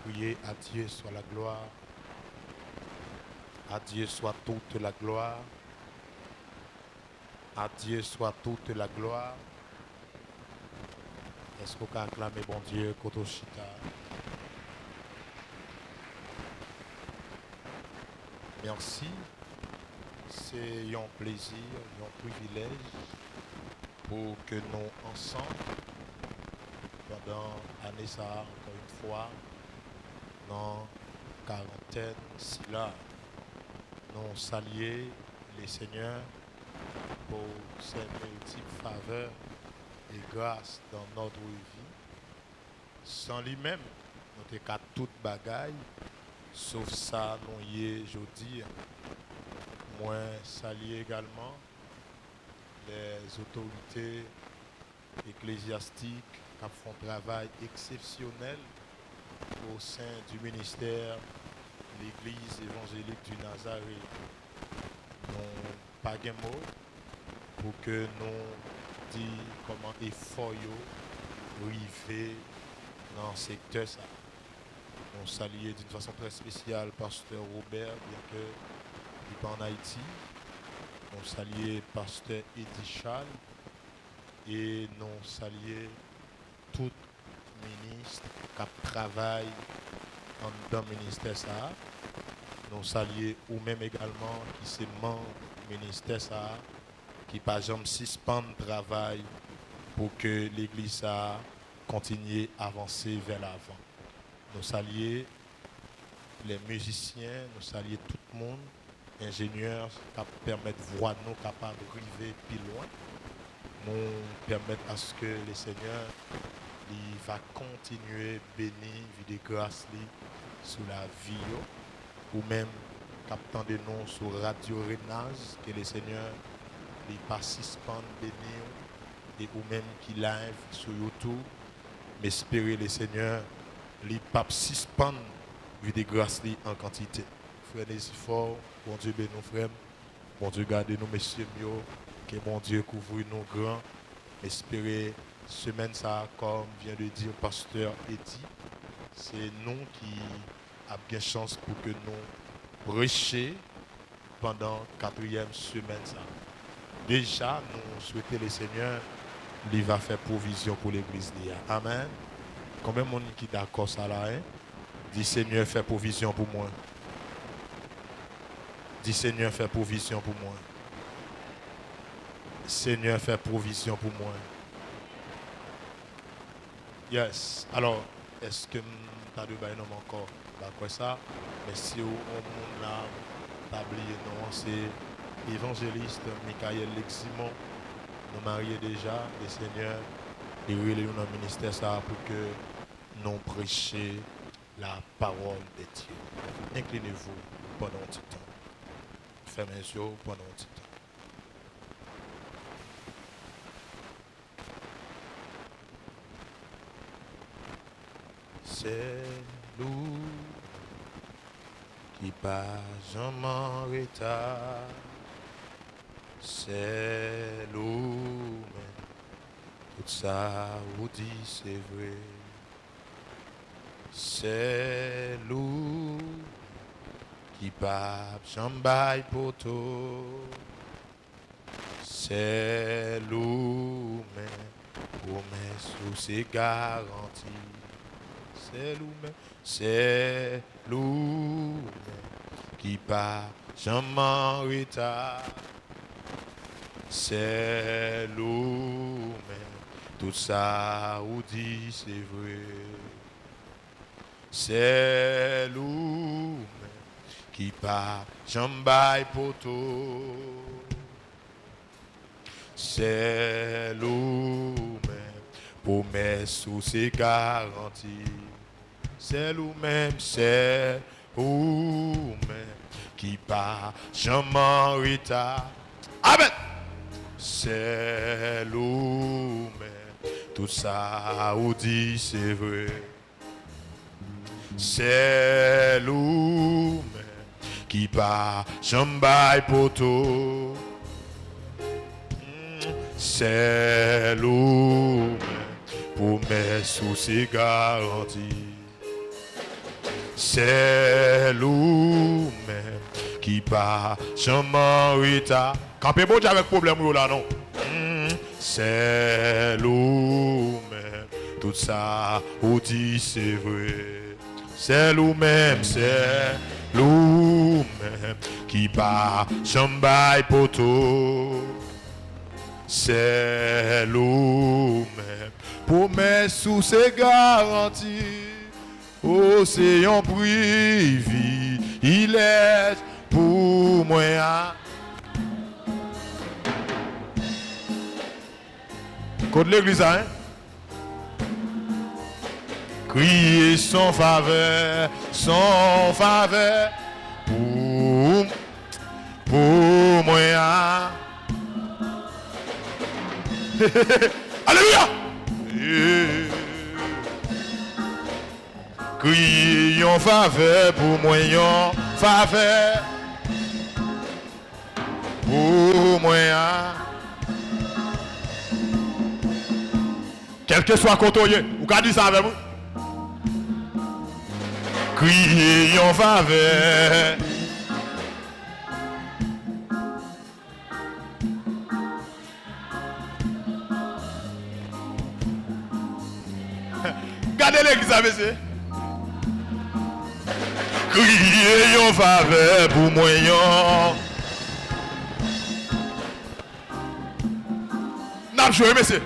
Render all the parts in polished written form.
crier à Dieu soit la gloire. À Dieu soit toute la gloire. À Dieu soit toute la gloire. Est-ce qu'on peut acclamer bon Dieu, Kotoshita? Merci. C'est un plaisir, un privilège pour que nous ensemble, pendant l'année ça, encore une fois, dans quarantaine, si là, nous saluer les seigneurs pour ces multiples faveurs et grâces dans notre vie. Sans lui-même, nous n'avons qu'à toute bagaille, sauf ça, nous y est jeudi. Moi, saluer également les autorités ecclésiastiques qui font un travail exceptionnel au sein du ministère de l'Église évangélique du Nazareth. Nous pas de mots pour que nous disions comment effort arriver dans ce secteur. Ça. Nous saluons d'une façon très spéciale Pasteur Robert, bien que il n'est pas en Haïti. Nous saluons Pasteur Eddie Charles et nous saluons tout ministre qui travaille dans le ministère. Ça. Nous saluons ou même également qui sont membres du ministère ça, qui par exemple suspendent le travail pour que l'église continue à avancer vers l'avant. Nous saluons les musiciens, nous saluons tout le monde, ingénieurs qui permettent de voir nous capables d'arriver plus loin. Nous permettre à ce que le Seigneur il va continuer à bénir de grâce sur la vie ou même captant de nous sur Radio Renaz que le Seigneur il pas suspendre bénir et ou même qui live sur YouTube mais espérer le Seigneur il pas suspendre de grâce en quantité. Frère Nésifor, bon Dieu bénisse nous frères, bon Dieu garde nous messieurs mieux, que bon Dieu couvre nous grand, espérer semaine ça comme vient de dire pasteur Eddie, c'est nous qui avons bien chance pour que nous prêchions pendant quatrième semaine ça. Déjà nous souhaitons le Seigneur il va faire provision pour l'église. Amen. Combien de monde qui est d'accord ça là hein? Dis Seigneur fais provision pour moi. Dis Seigneur fais provision pour moi. Seigneur fais provision pour moi. Yes. Alors, est-ce que tu as de bail encore quoi ça? Mais si au monde là, tablier non, c'est évangéliste Michael Leximon. Nous mariés déjà, le Seigneur, et nous dans le ministère ça pour que nous prêchions la parole de Dieu. Inclinez-vous pendant un petit temps. Fermez les yeux pendant un petit temps. C'est nous qui pas jamais en retard. C'est nous, tout ça vous dit c'est vrai. C'est nous qui pas jamais pour tout. C'est nous, mais sous c'est garanti. C'est nous qui pas jamais en retard. C'est nous, tout ça vous dit c'est vrai. C'est nous qui pas jamais pour tout. C'est nous pour mes sous c'est garanti. C'est nous-mêmes, c'est nous-mêmes qui pas jamais en retard. Amen. C'est nous-mêmes, tout ça vous dit c'est vrai. C'est nous-mêmes qui pas jamais pour tout. C'est nous-mêmes pour mes soucis garantis. c'est nous-mêmes qui pas jamais ta. Campez bon Dieu avec problème là non. C'est nous-mêmes. Tout ça, ou dit c'est vrai. C'est nous-mêmes, c'est nous-mêmes qui pas jamais poto. C'est nous-mêmes. Promesse sous ces garanties. Océan privé, il est pour moi. Côte l'église, hein? Crier son faveur pour moi. Alléluia! Crier en faveur pour moi, en faveur pour moi. Quel que soit côté, vous pouvez dire ça avec vous? Crier en faveur. Gardez l'église avec ça. Crier en faveur pour moi. N'a joué, monsieur.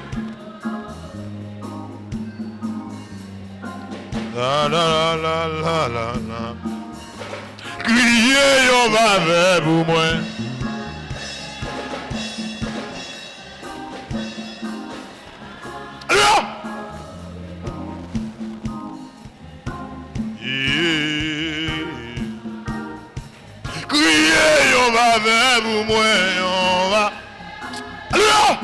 La la la la la la. Crier en faveur pour moi. Alors! Crier en faveur pour moi, on va. Alors!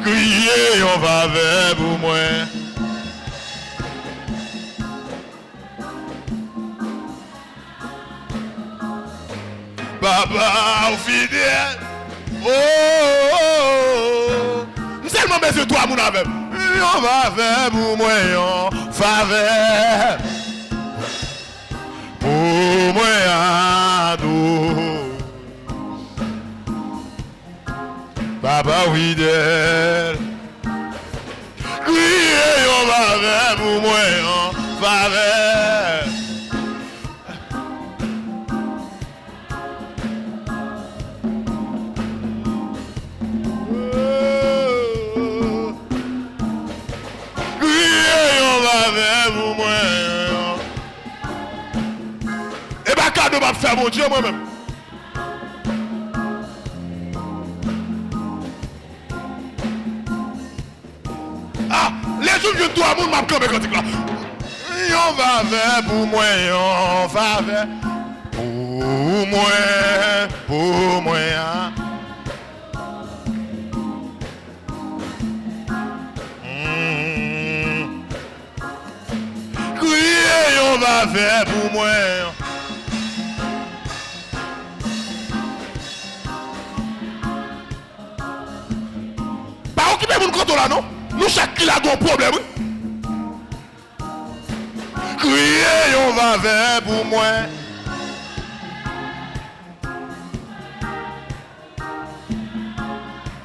Crier en faveur pour moi. Papa, fidèle. Oh, oh, oh. Seulement besoin de toi, mon ami. On va faire pour moi, on faveur. Pour moi, ado. Papa, fidèle. Crier, on va faire pour moi, on faveur. Et bien, cadeau va faire mon Dieu moi-même. Ah, les jours que toi, mon m'a comme quand là. On va faire pour moi, on va faire pour moi. On va faire pour moi. Pas occuper mon compte là, non? Nous, chaque qui a un problème. Crier, on va faire pour moi.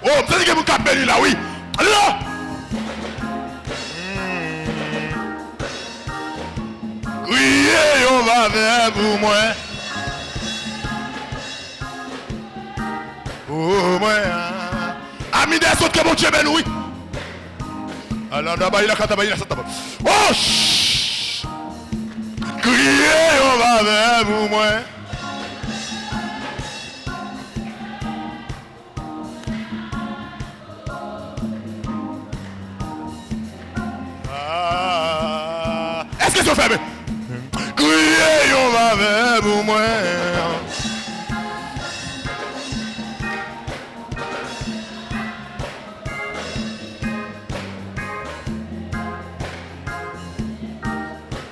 Oh, vous savez que vous capez là, oui. Allez là! Crier, on va faire pour moi. Pour moi. Ami des autres que mon Dieu ben oui. Alors d'abord il a quand il a ça. Oh! Crier, on va faire pour moi. Est-ce que c'est fermé? Crier, on va faire pour moi.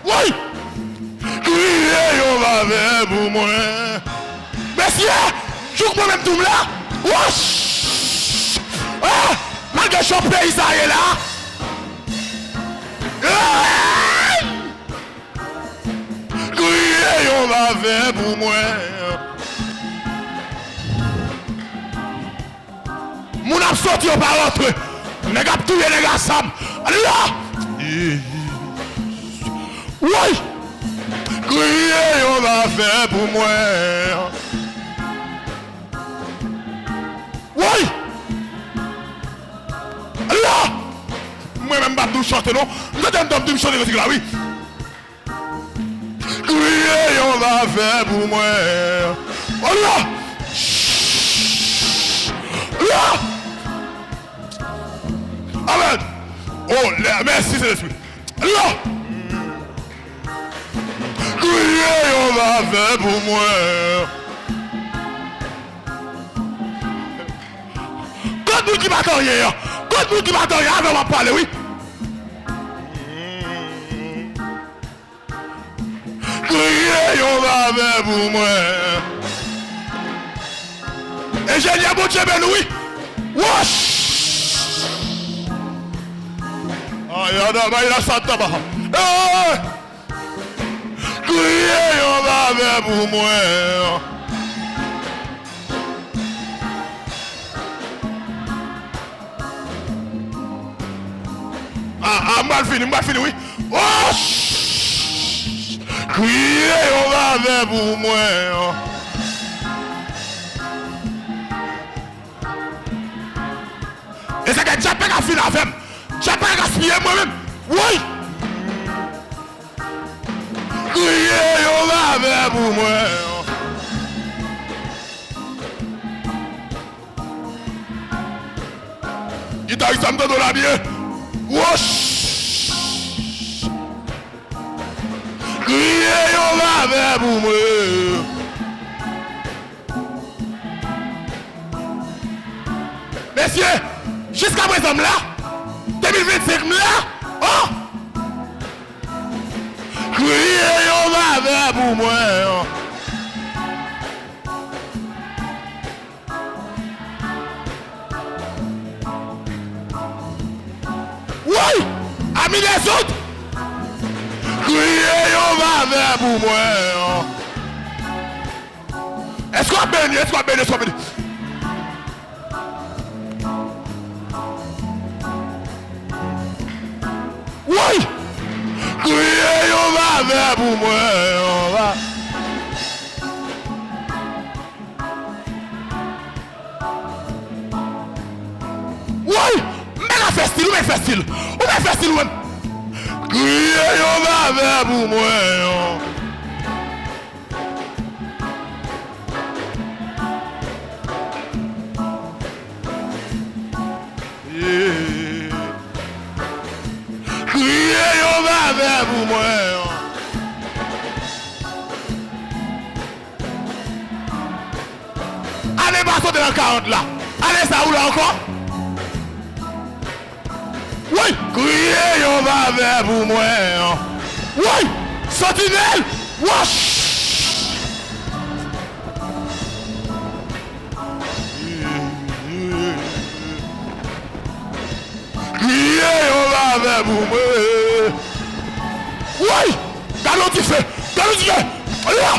Oui! Crier, on va faire pour moi. Messieurs, Joue moi-même tout là. Wesh. Ah, malgré son pays ça est là. Crier, on va faire pour moi. Mon a sorti au pas rentrer. Nèg a tué nèg a sam. Allez là. Oui. Crier, on va faire pour moi. Oui. Allez là. Moi-même pas nous chanter non. Je t'aime de me chanter là oui. Crier, on va faire pour moi. Allez là. Là. Amen. Oh, merci c'est l'esprit. Là. Crier, on va faire pour moi. Quand nous qui m'attendons hier, quand nous qui m'attendons hier, on va parler, oui. Crier, on va faire pour moi. Ingénieur Boutchebel, oui. Wesh. Ah, il y a la santa bah. Crier, on va faire pour moi. Ah, mal fini, oui. Oh, crier, on va faire pour moi. Et c'est que j'ai pas qu'à finir avec. J'ai pas gaspillé moi-même. Oui. Crier, on va faire pour moi. Guitariste, ça me donne la bien. Wesh. Crier, on va faire pour moi. Messieurs, jusqu'à présent là, 2025 là, oh! Crier, on va faire pour moi. Oui! Amis des autres! Crier, on va faire pour moi. Est-ce qu'on a béni? Est-ce qu'on a béni? Est-ce qu'on a béni? Oui! Crier, on va faire pour moi. On va. Oui! Mais la festile, ou mais festile? Ou mais festile, ou même? Crier, on va faire pour moi. Crier, on va faire pour moi. Allez, passons de la 40 là. Allez, ça où là encore? Oui, crier, on va faire pour moi. Oui, sentinelle, wesh. Crier, on va faire pour moi. Oui, galop du feu, galop du feu. Là.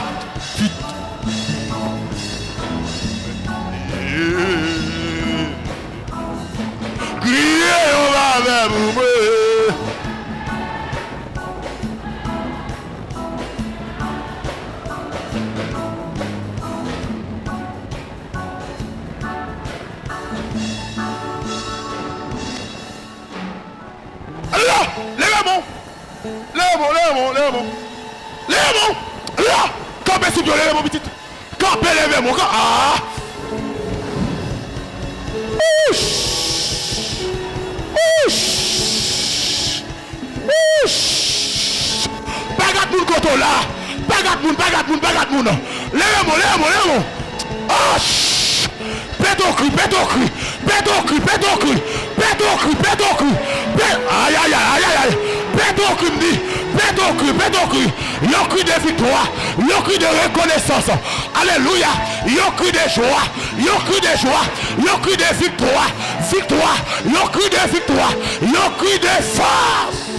Crier, on va faire pour moi. Là, lève-moi. Là, campez sous violet, mon petit. Campez, lève-moi. Ah. Bagat moun koto là. Bagat moun. Lève-moi. Ah. Pédocru. Aïe. Pédocru me dit. Pétons cru, yon cri de victoire, yon cri de reconnaissance. Alléluia, yon cri de joie, yon cri de joie, yon cri de victoire, victoire, yon cri de victoire, yon cri de force.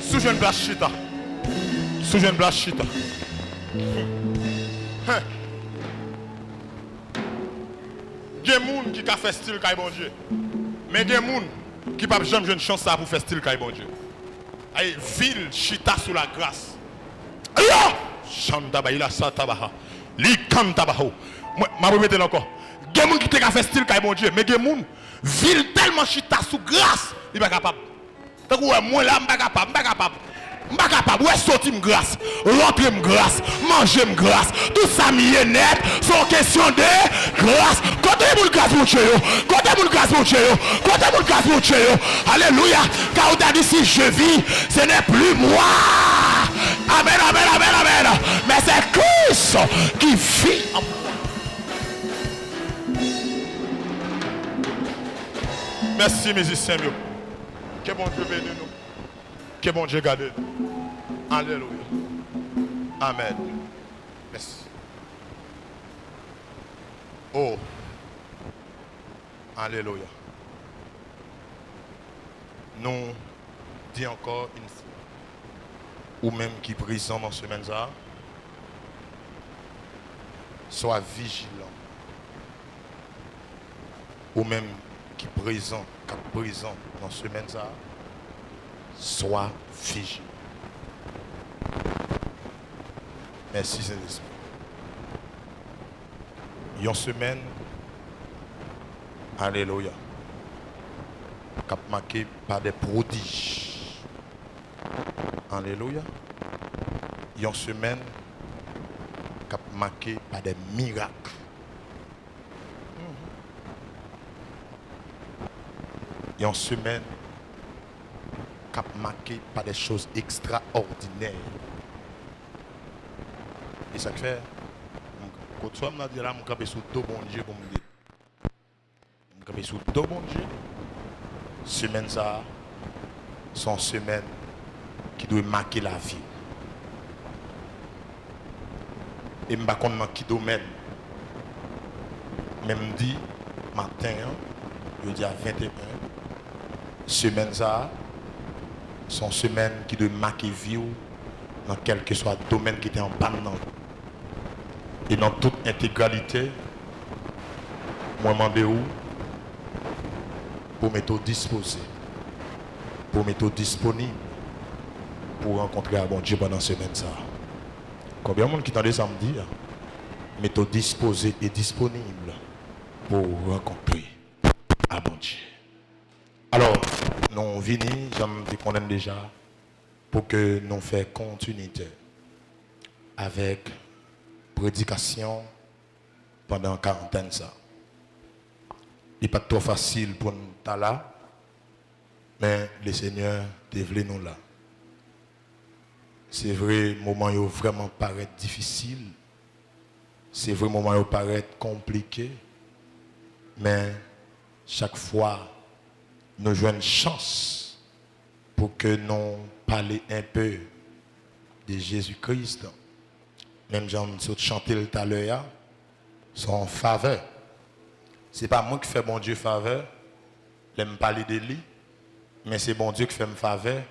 Sous une place chita. Sous une place chita. Il y a des gens qui ont fait style comme bon Dieu. Mais il y a des gens qui n'ont jamais eu une chance pour faire style comme bon Dieu. Aïe, ville chita sous la grâce. Aïe! Chantaba, il a ça tabaha. Li kantabaho. Je vais remettre encore. Il y a des gens qui ont fait style comme bon Dieu. Mais il y a des gens ville tellement chita sous grâce. Il n'est pas capable. Donc, moi là, je ne suis pas capable. Je ne suis pas capable. Ouais, sortir de grâce, rentrer de grâce, manger de grâce. Tout ça, est net. C'est question de grâce. Côté mon grâce, mon Dieu. Côté mon grâce, mon Dieu. Côté mon grâce, mon Dieu. Alléluia. Car on t'a dit si je vis, ce n'est plus moi. Amen, amen, amen, amen. Mais c'est Christ qui vit en moi. Merci, musiciens. Que bon Dieu bénisse nous. Que bon Dieu garde nous. Alléluia. Amen. Merci. Oh. Alléluia. Nous disons encore une fois, ou même qui prison dans ce semaine, sois vigilant. Ou même qui présent dans ce semaine, sois vigilant. Merci Saint-Esprit. Une semaine, alléluia, cap marqué par des prodiges. Alléluia. Une semaine, cap marqué par des miracles. Une semaine, cap marqué par des choses extraordinaires. Et ça fait, quand tu m'as dit là, je suis sous deux bons Dieu pour me dire. Je suis sous deux bons Dieu. Semaine ça, sont semaines qui doivent marquer la vie. Et je ne sais pas dans quel domaine. Même dit, matin, je dis à 21, semaine ça, sont semaines qui doivent marquer vie dans quel que soit le domaine qui était en panne. Et dans toute intégralité, moi je demande où pour mettre disposé, pour mettre disponible pour rencontrer un bon Dieu pendant cette semaine. Combien de monde qui tendait samedi, mettre disposé et disponible pour rencontrer un bon Dieu. Alors, nous venons, j'aime te connaître déjà, pour que nous fassions continuité avec prédication pendant 40 ans. Il n'est pas trop facile pour nous être là, mais le Seigneur développe nous là. C'est vrai, le moment où vraiment paraît difficile, c'est vrai, le moment où paraît compliqué, mais chaque fois, nous jouons une chance pour que nous parlions un peu de Jésus-Christ. Même j'en ai chanté tout à l'heure, son faveur. Ce n'est pas moi qui fais bon Dieu faveur, j'aime parler de lui, mais c'est bon Dieu qui fait me faveur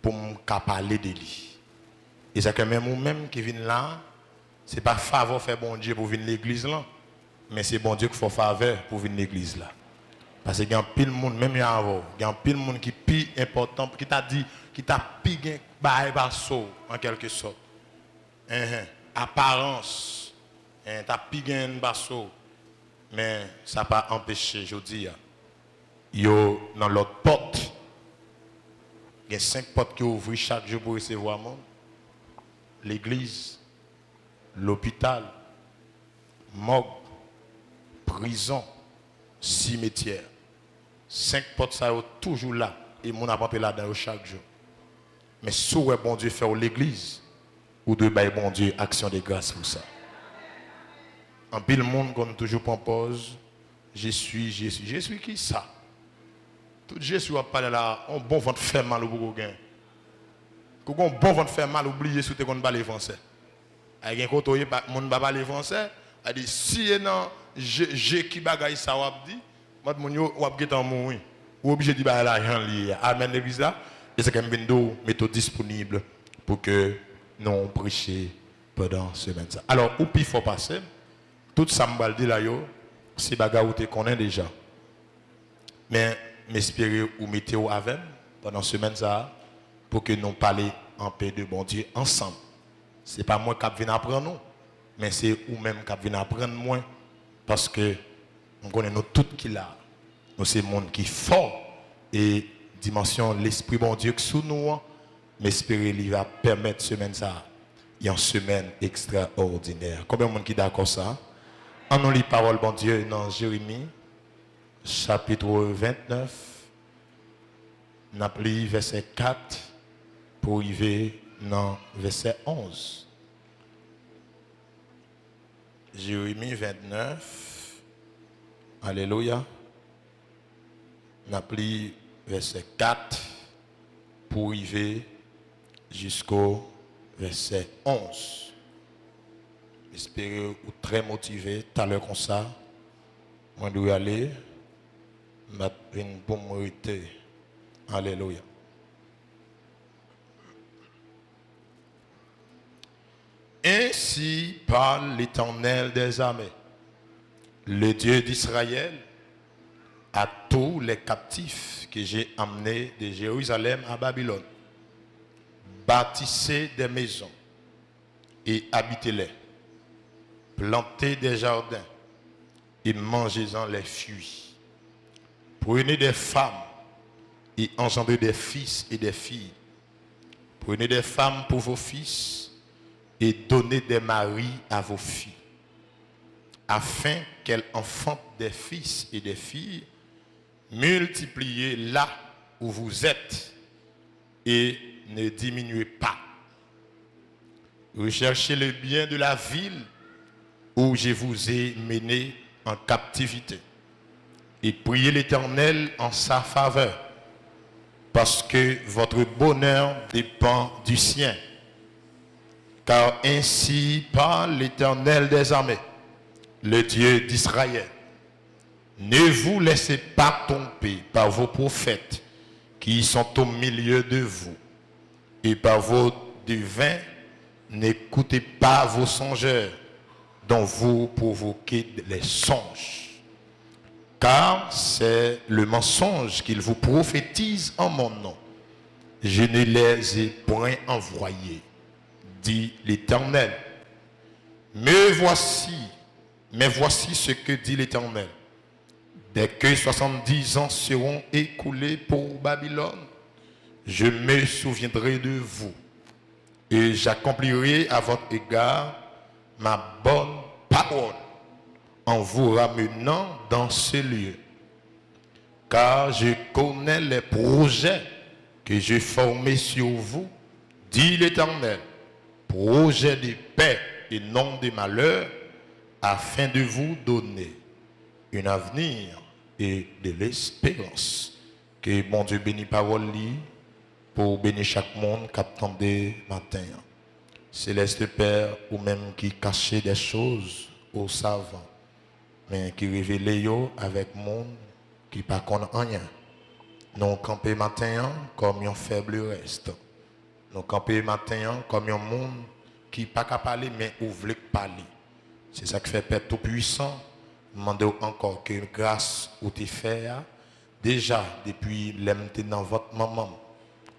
pour me parler de lui. Et c'est que même vous-même qui vient là, ce n'est pas faveur faire bon Dieu pour venir à l'église là, mais c'est bon Dieu qui fait faveur pour venir à l'église là. Parce qu'il y a pile de monde, même avant, il y a pile de monde qui est plus important, qui t'a dit, qui t'a pigé en quelque sorte. Apparence, t'as pigé un basso, mais ça n'a pas empêché, je dis, yo dans l'autre porte, il y a 5 portes qui ouvrent chaque jour pour recevoir monde. L'église, l'hôpital, morgue, prison, cimetière. 5 portes sont toujours là et mon a pas là-dedans chaque jour. Mais si vous bon Dieu fait l'église, vous devez bailler bon Dieu action de grâce pour ça. En pile monde qu'on toujours propose, Je suis Jésus. Jésus qui ça? Tout Jésus a parlé là, on bon vent faire mal au Bougoguin. Quand on bon vent faire mal, oubliez sous te qu'on parle français. Avec un côté, mon pas parler français, a dit si non, je qui bagaille ça ou dit, moi mon yo ou abget en mourir. Ou obligé de bailler l'argent lié. Amen l'église là. Et c'est comme une méthode disponible pour que nous prêchions pendant ce semaine. Alors, où il faut passer, tout ça me dit là, c'est bagarre où tu connais déjà. Mais m'espérer ou mettez-vous avec pendant ce semaine pour que nous parlions en paix de bon Dieu ensemble. Ce n'est pas moi qui viens apprendre nous, mais c'est vous-même qui viens apprendre moi. Parce que nous connaissons tout qui là. Nous c'est le monde qui est fort et dimension l'esprit bon Dieu qui sous nous. M'espérer il va permettre semaine ça. Il y a une semaine extraordinaire. Combien de monde qui est d'accord ça? On nous lit parole bon Dieu dans Jérémie chapitre 29. Nous avons lu verset 4 pour arriver dans verset 11. Jérémie 29. Alléluia. Nous avons lu verset 4 pour arriver jusqu'au verset 11. J'espère ou très motivé, tout à l'heure comme ça. Moi, je dois aller. Je vais une bonne moralité. Alléluia. Ainsi parle l'Éternel des armées, le Dieu d'Israël, à tous les captifs que j'ai amenés de Jérusalem à Babylone. Bâtissez des maisons et habitez-les. Plantez des jardins et mangez-en les fruits. Prenez des femmes et engendrez des fils et des filles. Prenez des femmes pour vos fils et donnez des maris à vos filles, afin qu'elles enfantent des fils et des filles. Multipliez là où vous êtes et ne diminuez pas. Recherchez le bien de la ville où je vous ai mené en captivité et priez l'Éternel en sa faveur, parce que votre bonheur dépend du sien. Car ainsi parle l'Éternel des armées, le Dieu d'Israël. Ne vous laissez pas tromper par vos prophètes qui sont au milieu de vous, et par vos devins, n'écoutez pas vos songeurs dont vous provoquez les songes. Car c'est le mensonge qu'ils vous prophétisent en mon nom. Je ne les ai point envoyés, dit l'Éternel. Mais voici ce que dit l'Éternel. Dès que 70 ans seront écoulés pour Babylone, je me souviendrai de vous et j'accomplirai à votre égard ma bonne parole en vous ramenant dans ce lieu. Car je connais les projets que j'ai formés sur vous, dit l'Éternel, projets de paix et non de malheur, afin de vous donner un avenir et de l'espérance. Que mon Dieu bénisse parole li pour bénir chaque monde qui attendait matin. Céleste Père, ou même qui cachait des choses aux savants, mais qui révélait yo avec monde qui pas connaît rien. Nous camper matin comme un faible reste. Nous camper matin comme un monde qui pas qu'à parler mais ou veut parler. C'est ça qui fait Père tout puissant. Demandez encore que grâce ou te fait déjà depuis l'MT dans votre maman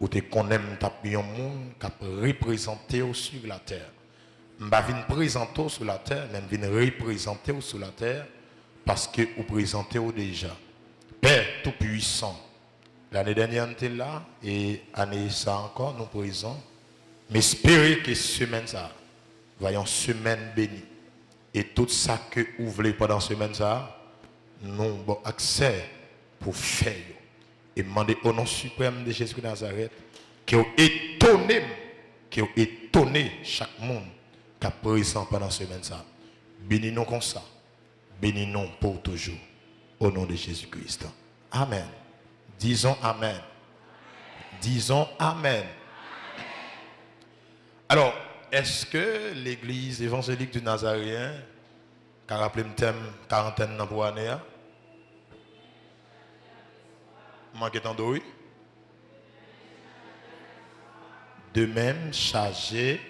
ou te connaît un monde qui représenté sur la terre. Je ne vais pas présenter sur la terre, mais je vais représenter sur la terre parce que vous présentez déjà. Père tout puissant. L'année dernière, on était là et l'année ça encore, nous présents. Mais espérez que semaine ça, voyons semaine bénie. Et tout ça que vous voulez pendant cette semaine, nous avons accès pour faire. Et demander au nom suprême de Jésus de Nazareth, qui a étonné chaque monde qui est présent pendant cette semaine. Bénis-nous comme ça. Bénis-nous pour toujours. au nom de Jésus-Christ. Amen. Disons Amen. Disons Amen. Alors, est-ce que l'église évangélique du Nazaréen, qui a rappelé le thème quarantaine dans pour année, manque tant d'eau, de même chargé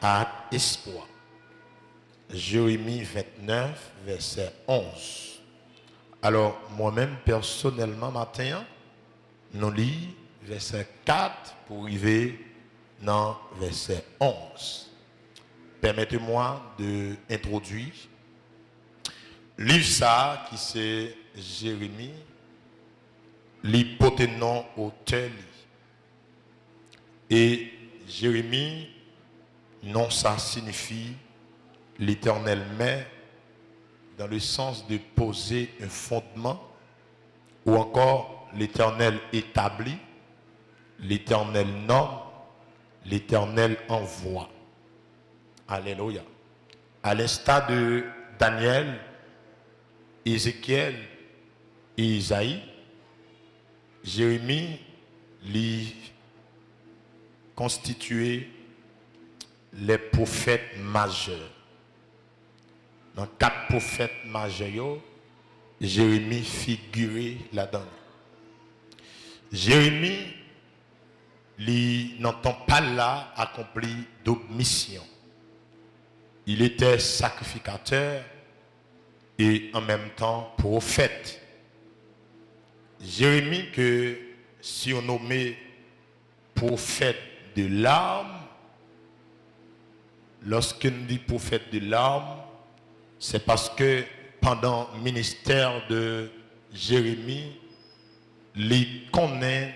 à espoir. Jérémie 29, verset 11. Alors, moi-même, personnellement, matin, nous lisons verset 4 pour arriver dans verset 11. Permettez-moi d'introduire livre ça qui c'est Jérémie, l'hypoténon auteur. Et Jérémie, non, ça signifie l'Éternel met, dans le sens de poser un fondement, ou encore l'Éternel établit, l'Éternel nomme, l'Éternel envoie. Alléluia. À l'instar de Daniel, Ézéchiel et Isaïe, Jérémie lui constituait les prophètes majeurs. Dans 4 prophètes majeurs, Jérémie figurait là-dedans. Jérémie, il n'entend pas là accompli d'autres missions. Il était sacrificateur et en même temps prophète. Jérémie, que si on nommait prophète de l'âme, lorsqu'on dit prophète de l'âme, c'est parce que pendant le ministère de Jérémie, il connaît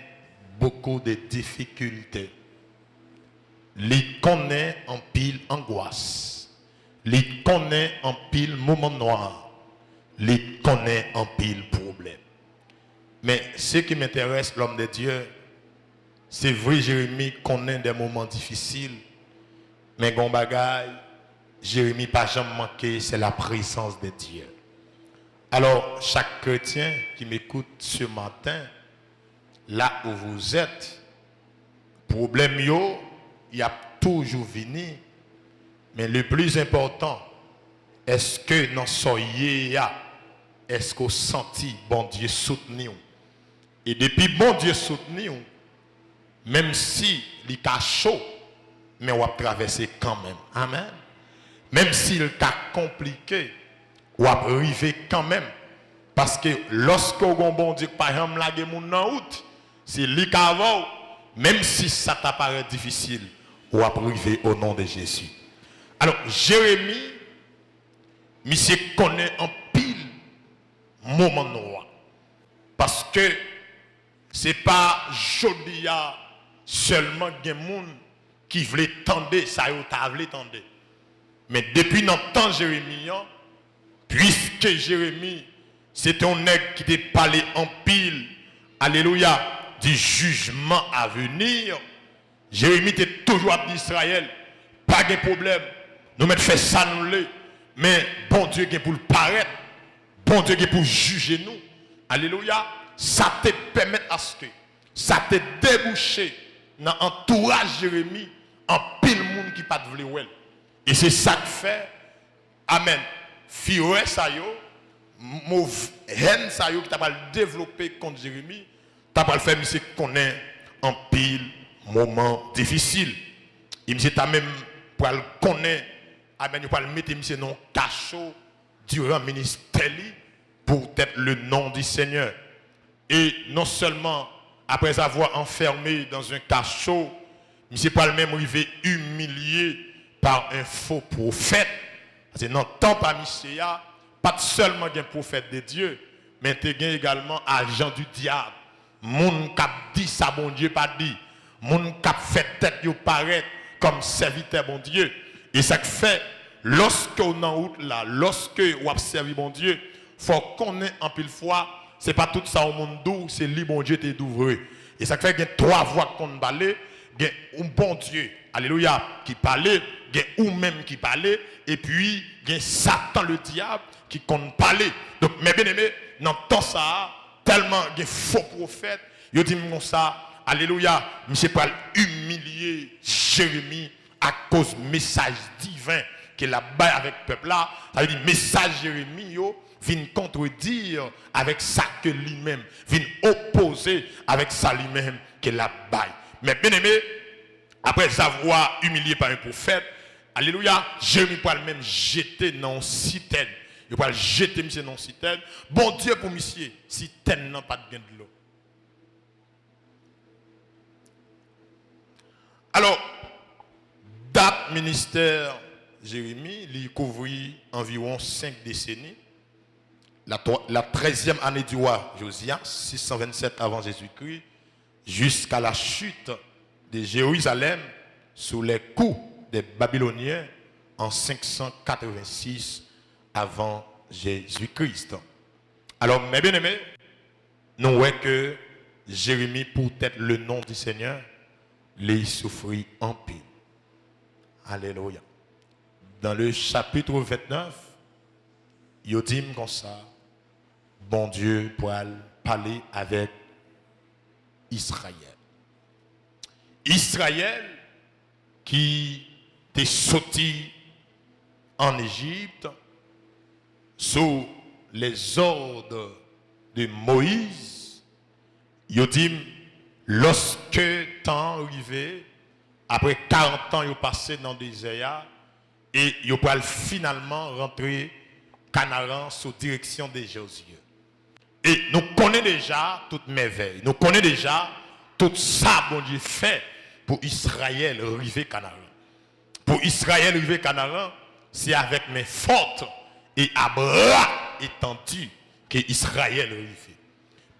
beaucoup de difficultés. Il connaît en pile angoisse. Il connaît en pile moment noir. Il connaît en pile problème. Mais ce qui m'intéresse, l'homme de Dieu, c'est vrai, Jérémie connaît des moments difficiles, mais gon bagaille, Jérémie pas jamais manqué, c'est la présence de Dieu. Alors, chaque chrétien qui m'écoute ce matin, là où vous êtes, problème yo, il y a toujours venu, mais le plus important, est-ce que dans soyez est-ce qu'on senti bon Dieu soutenir? Et depuis bon Dieu soutenir, même si il est chaud, mais on va traverser quand même. Amen. Même si le cas compliqué, on va arriver quand même. Parce que lorsque on bon Dieu, par exemple, la guerre en août, c'est lui qui avant, même si ça t'apparaît difficile, on va arriver au nom de Jésus. Alors, Jérémie, monsieur connaît en pile moment noir. Parce que ce n'est pas Jodia seulement des gens qui voulaient tendre, ça y est, tendre. Mais depuis notre temps, Jérémie, puisque Jérémie, c'est un nègre qui t'a parlé en pile, alléluia, du jugement à venir, Jérémie était toujours à Israël, pas de problème. Nous mettons fait ça, nous les, mais bon Dieu est pour le paraître, bon Dieu est pour juger nous, alléluia, ça te permet à ce que, ça te débouché dans l'entourage Jérémie, en pile monde qui pas de vle. Et c'est ça que fait, amen, fille ça yo, mauvaise haine ça yo qui t'a pas développé contre Jérémie, t'as pas le fait monsieur connaît en pile moment difficile. Et monsieur t'a même pour le connaître, amen, il pas le mettre monsieur non cachot durant le ministère pour être le nom du Seigneur. Et non seulement après avoir enfermé dans un cachot, monsieur pas le même arrivé humilié par un faux prophète. Parce que dans le temps parmi ces pas seulement un prophète de Dieu, mais tu as également agent du diable. Moun qui dit ça bon Dieu pas dit. Moun qui fait tête yo paraître comme serviteur bon Dieu. Et ça fait lorsque on en route là, lorsque on observe bon Dieu, faut qu'on ait en pile fois, c'est pas tout ça au monde doux, c'est lui bon Dieu t'est d'ouvrir. Et ça fait qu'il y a 3 voix qu'on balait, il y a un bon Dieu, alléluia, qui parlait, il y a ou même qui parlait, et puis il y a Satan le diable qui compte parler. Donc mes bien-aimés, dans le temps ça, tellement de faux prophètes, ils disent comme ça, alléluia, monsieur pas humilier Jérémie à cause du message divin qu'il a baillé avec le peuple là. Ça veut dire message Jérémie yo vient contredire avec ça que lui-même, vient opposer avec ça lui-même qu'il a baillé. Mais bien aimé, après avoir humilié par un prophète, alléluia, Jérémie peut même jeter dans une citerne. Il peut jeter monsieur dans une citerne. Bon Dieu pour monsieur, citerne n'a pas de gain de l'eau. Alors, date ministère Jérémie, il couvrit environ 5 décennies. La 13e année du roi Josias, 627 avant Jésus-Christ, jusqu'à la chute de Jérusalem sous les coups des Babyloniens en 586 avant Jésus-Christ. Alors, mes bien-aimés, nous voyons que Jérémie, pour être le nom du Seigneur, les souffrit en pile. Alléluia. Dans le chapitre 29, il dit comme ça, bon Dieu pour parler avec Israël. Israël qui est sorti en Égypte sous les ordres de Moïse, il dit, lorsque temps arrivé, après 40 ans, il passé dans le désert et il peut finalement rentrer Canaan sous direction de Josué. Et nous connaissons déjà toute merveille. Nous connaissons déjà tout ça, bon Dieu, fait pour Israël arriver Canaan. Pour Israël arriver Canaan, c'est avec mes fortes et à bras étendus que Israël arrive.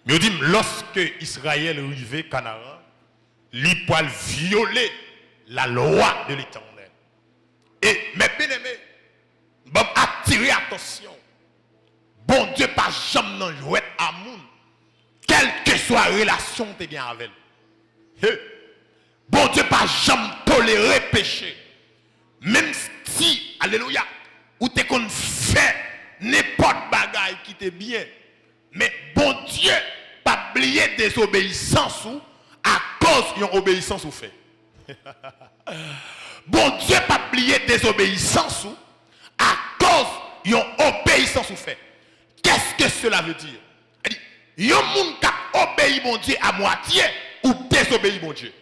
Mais on dit, lorsque Israël arrive Canaan, il peut violer la loi de l'Éternel. Et mes bien-aimés, bon, attirer attention. Bon Dieu, pas jamais n'en jouer à moun, quelle que soit la relation que tu as avec elle. Bon Dieu, pas jamais tolérer péché. Même si, alléluia, ou tu qu'on fait n'importe bagaille qui te bien. Mais bon Dieu, pas oublier désobéissance ou à cause d'une obéissance ou fait. Bon Dieu, pas oublier désobéissance ou à cause d'une obéissance ou fait. Qu'est-ce que cela veut dire? Il y a un monde qui obéit mon Dieu à moitié ou désobéit mon Dieu.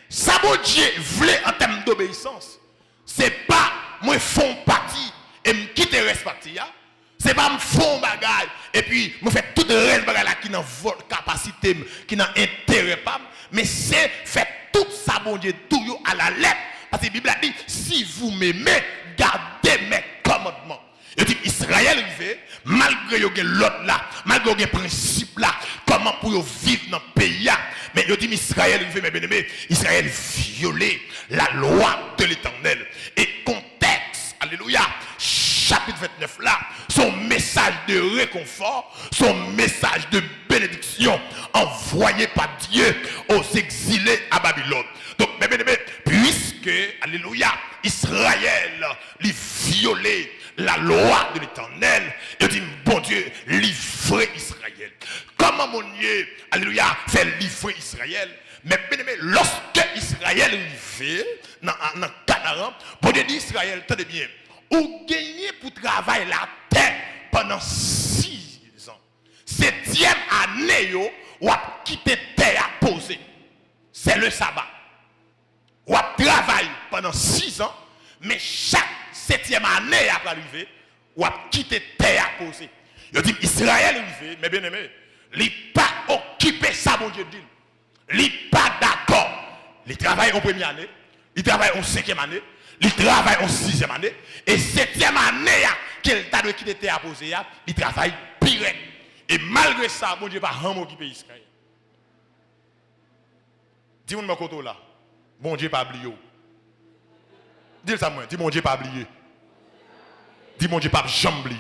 Ça, mon Dieu, voulait en termes d'obéissance. Ce n'est pas moi fond parti et me quitter le reste parti. Ce n'est pas me fond bagaille et puis me faire tout le reste bagaille qui n'a votre capacité, qui n'a intérêt pas. Mais c'est faire tout ça, mon Dieu, tout à la lettre. Parce que la Bible a dit, si vous m'aimez, gardez mes commandements. Il dit, Israël arrivé, malgré l'autre là, malgré les principes là, comment pour vivre dans le pays là. Mais il dit, Israël arrivé, mes bien-aimés, Israël violé la loi de l'Éternel. Et contexte, alléluia, chapitre 29 là, son message de réconfort, son message de bénédiction envoyé par Dieu aux exilés à Babylone. Donc, mes bien-aimés, puisque, alléluia, Israël lui violé la loi de l'Éternel, il dit, bon Dieu, livrer Israël. Comment mon Dieu, alléluia, fait livrer Israël? Mais bien aimé, lorsque Israël arrive dans Canaan, bon Dieu dit Israël, tenez bien, ou gagné pour travailler la terre pendant 6 ans. 7e année, ou a quitté terre à poser. C'est le sabbat. Ou a travaillé pendant 6 ans, mais chaque 7e année après arriver, ou a quitté terre à poser. Il dit Israël arrivé, mais bien aimé, il n'est pas occupé ça, mon Dieu dit. Il n'est pas d'accord. Il travaille en première année, il travaille en 5e année, il travaille en 6e année, et 7e année qu'il t'a quitté terre à poser, il travaille pire. Et malgré ça, mon Dieu pas occupé Israël. Dis-moi mon côté là. Bon Dieu pas oublié. Dis ça moi, dis mon Dieu pas oublié. Dis mon Dieu pas jamais oublié.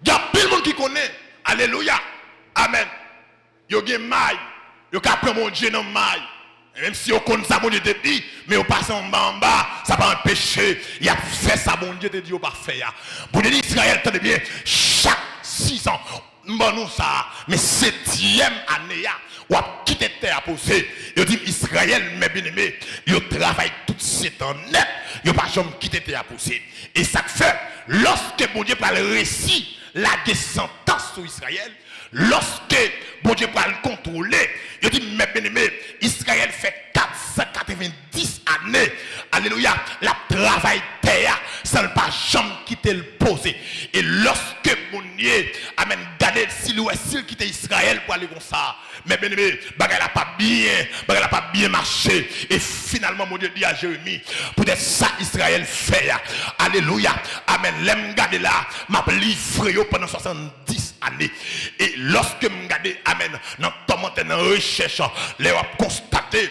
Il y a plein de monde qui connaît. Alléluia. Amen. Yo gen maille, yo ka prend mon Dieu dans maille. Et même si on connaît ça, bon Dieu te dit, mais on passe en bas, ça va empêcher. Il a fait ça, bon Dieu te dit, on va faire. Bon Dieu dit, Israël, tenez bien, chaque 6 ans, bon nous ça, mais 7e année, on a quitté terre à poser. Il dit, Israël, mes bien-aimés, il travaille tout 7 ans net, il n'a pas jamais quitté terre à poser. Et ça fait, lorsque bon Dieu parle le récit, la descendance sur Israël, lorsque bon Dieu va le contrôler, il dit, mes bien-aimés, Israël fait 490 années, alléluia, la travail terre, ça ne pas jamais quitter le poser. Et lorsque mon Dieu amène garder s'il quitte Israël pour aller comme ça, mes bien-aimés, bagay la pas bien marché. Et finalement, mon Dieu dit à Jérémie, peut-être ça Israël fait, alléluia, amen, l'aime garder là, m'a livré pendant 70 années. Et lorsque me garder, amen, dans la recherche, les a constaté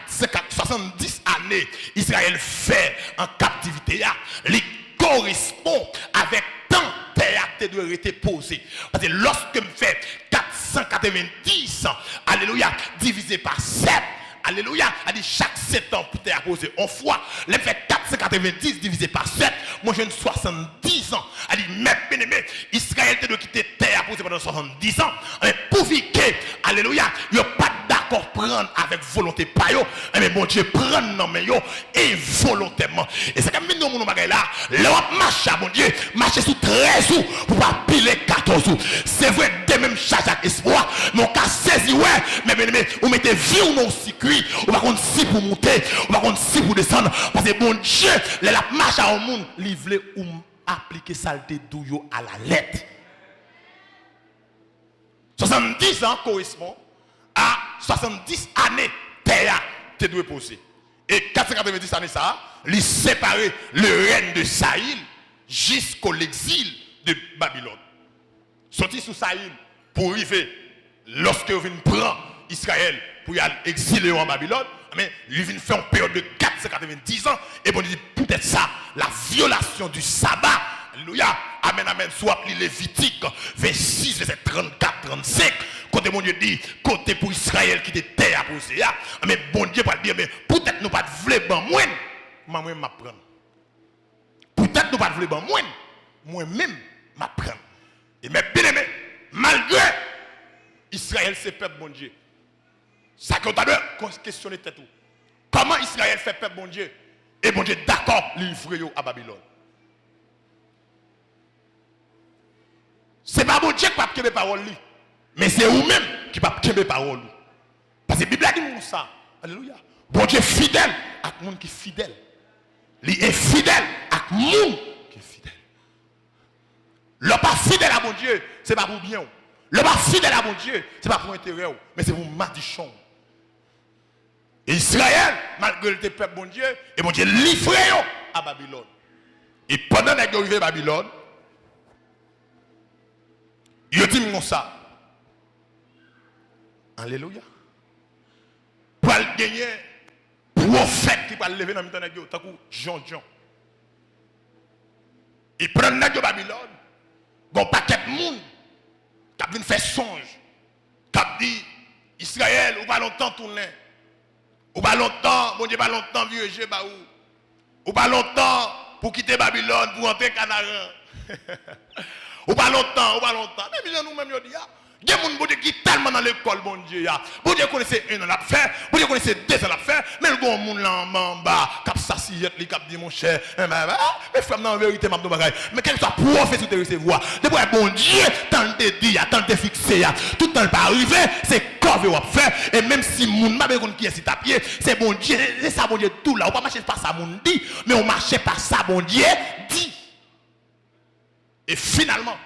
70 années, Israël fait en captivité, il correspond avec tant terre doit être posé. Parce que lorsque me fait 490, alléluia, divisé par 7, alléluia, a dit chaque 7 ans pour terre posé en fois, les fait 490 divisé par 7, moi j'ai 70 ans. A dit, même bien-aimé, Israël doit quitter terre posé pendant 70 ans, mais pour que, alléluia, il n'y a pas d'accord prendre avec volonté pas yo, mais bon Dieu prendre non mais yo involontairement. Et c'est comme nous mon bagay là, là marche bon Dieu, marcher sous 13 jours pour pas piler 14 jours. C'est vrai de même charge avec espoir, mon cas saisi ouais, mais bien aimé, on mettez vie ou non circuit, on va compter si pour monter, on va compter si pour descendre parce que bon Dieu, la marche à un monde livré ou appliquer saleté douyo à la lettre. 70 ans correspond à 70 années terre te doit poser. Et 490 années ça, il séparer le règne de Saïl jusqu'au l'exil de Babylone. Sorti sous Saïl pour arriver lorsque vous venez prendre Israël pour y aller exiler en Babylone, mais il vient faire une période de 490 ans et bon dit peut-être ça, la violation du sabbat. Alléluia. Amen, amen. Soit les Lévitique 26, verset 34, 35. Côté mon Dieu dit, côté pour Israël qui était terre à poser. Mais bon Dieu va dire, mais peut-être nous pas de vle ban moi. Moi-même m'apprendre. Peut-être nous pas de vle ban moi-même m'apprendre. Et mais bien aimé, malgré Israël c'est peuple bon Dieu. Ça qu'on doit questionner tout. Comment Israël fait peuple bon Dieu? Et bon Dieu d'accord livrer à Babylone. Ce n'est pas bon Dieu qui va prendre parole, mais c'est vous-même qui va prendre parole. Parce que la Bible a dit ça. Alléluia. Bon Dieu fidèle à tout le monde qui est fidèle. Il est fidèle à tout le monde qui est fidèle. Le pas fidèle à bon Dieu, ce n'est pas pour bien. Le pas fidèle à bon Dieu, ce n'est pas pour intérêt, mais c'est pour madichon. Et Israël, malgré le peuple bon Dieu, et bon Dieu livré à Babylone. Et pendant qu'ils sont arrivés à Babylone, il dit comme ça. Alléluia. Pour gagner prophète qui va lever dans le temps de Dieu, tant que Jean. Il prend le de Babylone. Bon paquet de monde qui vient faire songe. Qui dit Israël, ou pas longtemps tourner. Ou pas longtemps, bon Dieu, pas longtemps vieux jeu ba ou pas longtemps pour quitter Babylone pour entrer Canaan. Ou pas longtemps. Mais nous même yo dit il y a des gens qui sont tellement dans l'école, bon Dieu. Bon Dieu connaissait un an à faire, bon Dieu connaissait 2 ans à faire, mais le bon monde là en bas, cap s'assiette, li cap dit mon cher, mais frère, en vérité, m'a dit bagaille. Mais quel soit prophète ou te recevoir, depuis bon Dieu, tant te dit, tant te fixé, tout le temps pas arrivé, c'est corvée ou faire, et même si moun m'a besoin qui est sur ta pied, c'est bon Dieu, c'est ça bon Dieu tout là, on pas marcher par ça moun dit, mais on marche par ça bon Dieu dit. Et finalement,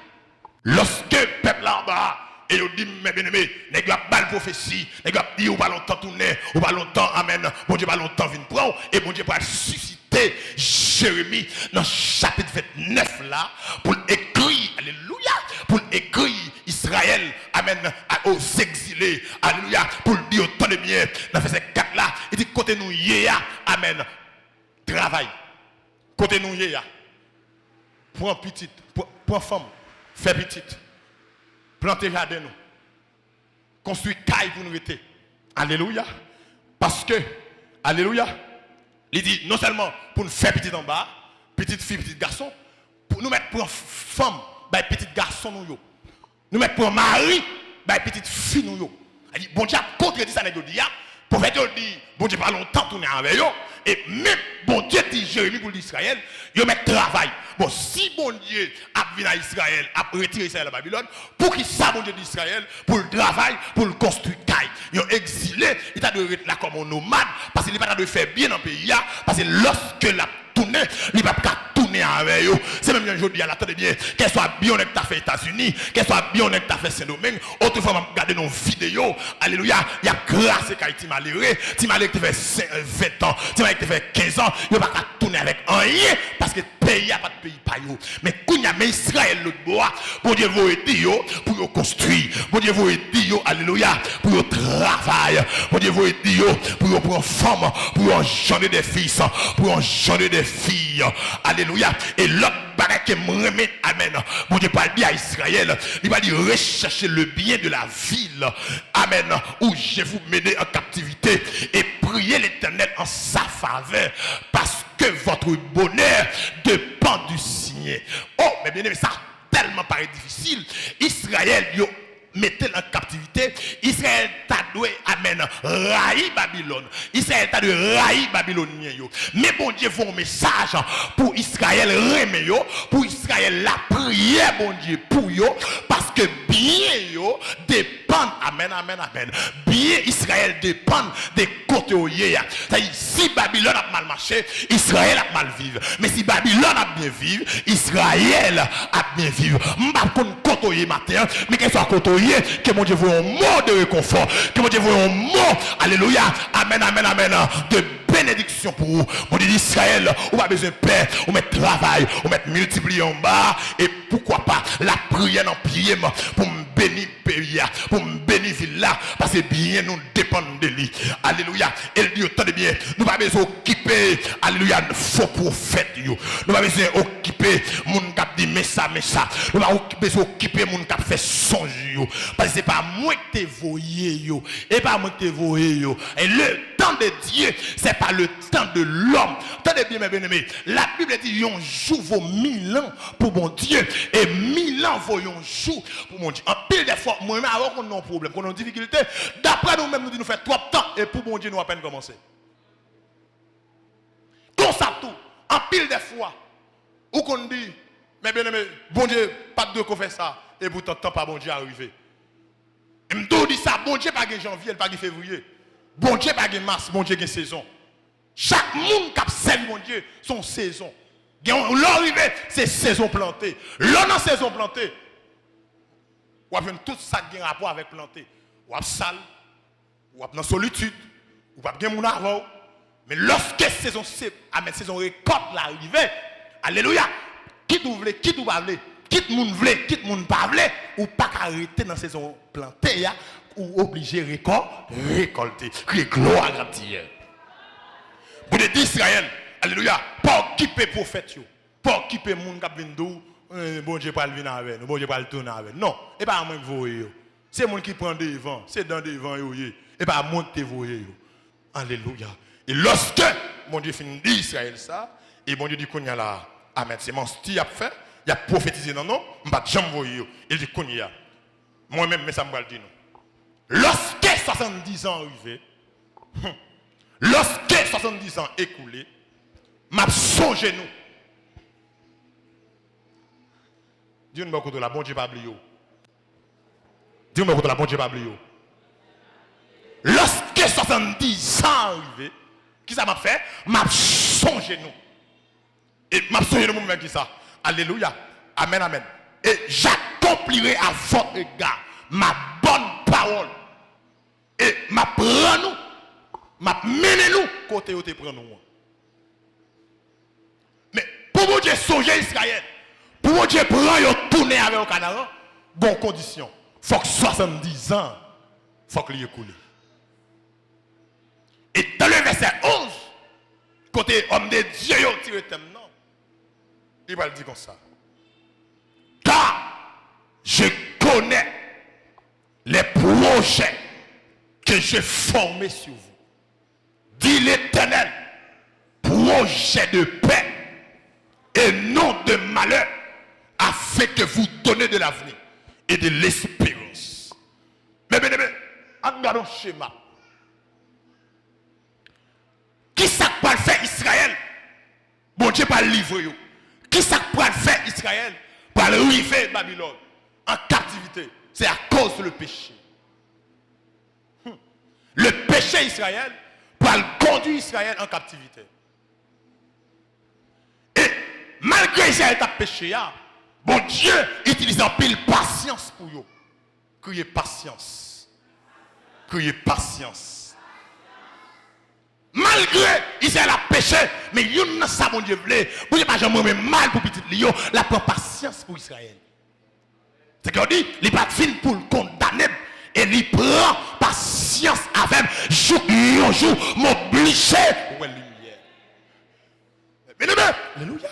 lorsque le peuple là en bas, et il dit, mes bien-aimés, n'est pas balle prophétie, n'est pas dit, ou pas longtemps tourner, ou pas longtemps, amen, bon Dieu, pas longtemps venir prendre, et bon Dieu, va susciter Jérémie dans chapitre 29 là, pour écrire, alléluia, pour écrire Israël, amen, aux exilés, alléluia, pour dire autant de bien, dans verset 4 là, il dit, côté nous, amen, travail, côté nous, prends petite, prends femme, fais petite. Planter jardin nous. Construire caille pour nous rester. Alléluia. Parce que, alléluia, il dit non seulement pour nous faire petit en bas, petite fille, petit garçon, pour nous mettre pour une femme, bah, petit garçon nous yo. Nous mettre pour un mari, bah, petite fille nous yo. Il dit, bon Dieu a contredit ça, dit, pour faire dit, bon Dieu pas longtemps tourner avec eux, et même bon Dieu dit Jérémie pour l'Israël, il met travail. Bon, si bon Dieu a venu à Israël, a retiré Israël à Babylone, pour qui ça bon Dieu d'Israël, pour le travail, pour le construire caille. Ils ont exilé, il a de être là comme un nomade, parce qu'il n'est pas de faire bien dans le pays, parce que lorsque la tourner, il va pas tourner avec eux. C'est même aujourd'hui à la tête bien, qu'elle soit bien honnête t'as fait États-Unis, qu'elle soit bien honnête t'as fait Saint-Domingue. Autrefois, on regarder nos vidéos. Alléluia, il y a grâce quand tu m'as léré, tu m'as léré qui fait 20 ans, tu m'as léré qui fait 15 ans, il va pas tourner avec rien parce que le pays a pas de pays pas yo. Mais quand il y a Israël l'autre bois, bon Dieu vous aider yo pour construire, bon Dieu vous aider yo, alléluia, pour travail, bon Dieu vous aider yo pour prendre femme, pour engendrer des fils, pour engendrer des filles. Alléluia. Et l'autre bagage qui me remet, amen. Bon Dieu parle bien à Israël. Il va dire rechercher le bien de la ville. Amen. Où je vous mener en captivité et prier l'Éternel en sa faveur. Parce que votre bonheur dépend du signé. Oh, mais bien aimé, ça tellement paraît difficile. Israël, yo mettez en captivité. Israël t'a doué, amen, raï Babylone. Israël t'a doué raï Babylonien. Mais bon Dieu, vous un message pour Israël remet yo, pour Israël la prière, bon Dieu, pour yo, parce que bien yo dépend, amen, amen, amen. Bien Israël dépend des côtés où il y a. C'est-à-dire, si Babylone a mal marché, Israël a mal vivre. Mais si Babylone a bien vivre, Israël a bien vivre. M'pa qu'on côté matin, mais qu'elle soit côté que mon Dieu voit un mot de réconfort, que mon Dieu voit un mot, alléluia, amen, amen, amen, de bénédiction pour vous. Mon Dieu d'Israël, on a besoin de paix, on met travail, on met multiplier en bas, et pourquoi pas la prière en pied pour me bénir pays, pour me bénir ville là, parce que bien nous dépendons de lui. Alléluia. Et il dit autant de bien, nous pas besoin d'occuper, alléluia, faux prophètes, nous pas besoin d'occuper mon cap dit mais ça, nous pas besoin d'occuper mon cap fait songe, parce que c'est pas moi que t'es voyé, et pas moi que t'es voyé, et le temps de Dieu, c'est pas le temps de l'homme. Tenez bien, mes bien-aimés, la Bible dit un jour vaut 1000 ans pour mon Dieu, et 1000 ans vaut un jour pour mon Dieu. En pile des fois, moi-même, avant qu'on ait un problème, qu'on ait une difficulté, d'après nous-mêmes, nous disons, nous faisons 3 temps, et pour mon Dieu, nous avons à peine commencé. Comme ça, tout, en pile des fois, où qu'on dit, mais bien-aimés, bon Dieu, pas de qu'on fait ça, et pourtant, tant pas bon Dieu arrivé. Et me dit ça, bon Dieu, pas de janvier, pas de février. Bon Dieu, pas de mars, bon Dieu, il y a une saison. Chaque monde qui a servi mon Dieu, son saison. L'arrivée, c'est saison plantée. L'on a saison plantée. Ou avez tout ça qui a rapport avec planter. Ou avez sale, ou avez dans solitude, ou avez bien mon avant. Mais lorsque saison saison récolte l'arrivée, alléluia, quitte ou vle, quitte ou pas vle, quitte moun vle, quitte moun pas vle, ou pas arrêter dans saison plantée, ou obligé récolter. Crier gloire à Dieu. Pour les d'Israël, alléluia, pas occuper prophète, pas occuper moun qui vient d'où, bon Dieu pas le venir avec nous, bon Dieu pas le tourner avec nous. Non, et pas moi qui voyez. C'est moun qui prend devant, c'est dans devant et pas moi qui te voyez. Alléluia. Et lorsque mon Dieu finit d'Israël ça, et mon Dieu dit qu'on y a là, amen, c'est mon style a fait, il a prophétisé dans nous, je pas jamais voyé. Il dit qu'on y a. Moi-même, mais ça me va le dire non. Lorsque 70 ans arrivé, lorsque 70 ans écoulés, m'a songé nous. Dieu ne m'a côté la bon Dieu pas oublié. Dieu ne m'a côté la bon Dieu pas oublié. Lorsque 70 ans arrivé, qui ça m'a fait? M'a songé nous. Et m'a songé nous même qui ça. Alléluia. Amen, amen. Et j'accomplirai à votre égard ma bonne parole. Et m'a prend nous. M'a mené nous côté où te prend nous. Mais pour mon Dieu songer Israël, pour mon Dieu prendre yo tourner avec au Canada, bonne condition. Faut que 70 ans, faut que lui écoule. Et dans le verset 11, côté homme de Dieu yo tiré thème non. Il va le dire comme ça. Car je connais les projets que j'ai formés sur vous. dit l'Éternel, projet de paix et non de malheur, afin que vous donnez de l'avenir et de l'espérance. Mais bien, regardons le schéma. Qui ça va faire Israël? Bon Dieu pas le livrer. Qui ça va faire Israël? Pour arriver Babylone en captivité. C'est à cause du péché. Le péché Israël pour conduire Israël en captivité. Et malgré Israël a péché, bon Dieu utilise en pile patience pour eux. Criez patience. Criez patience. Malgré Israël a péché, mais il y a ça, mon Dieu, vous ne pas jamais mal pour petit Lyon, la prend patience pour Israël. C'est qu'on dit, il n'est pas fin pour le condamner, et il prend patience avec jour, m'oblige. Ouais, lumière. Alléluia.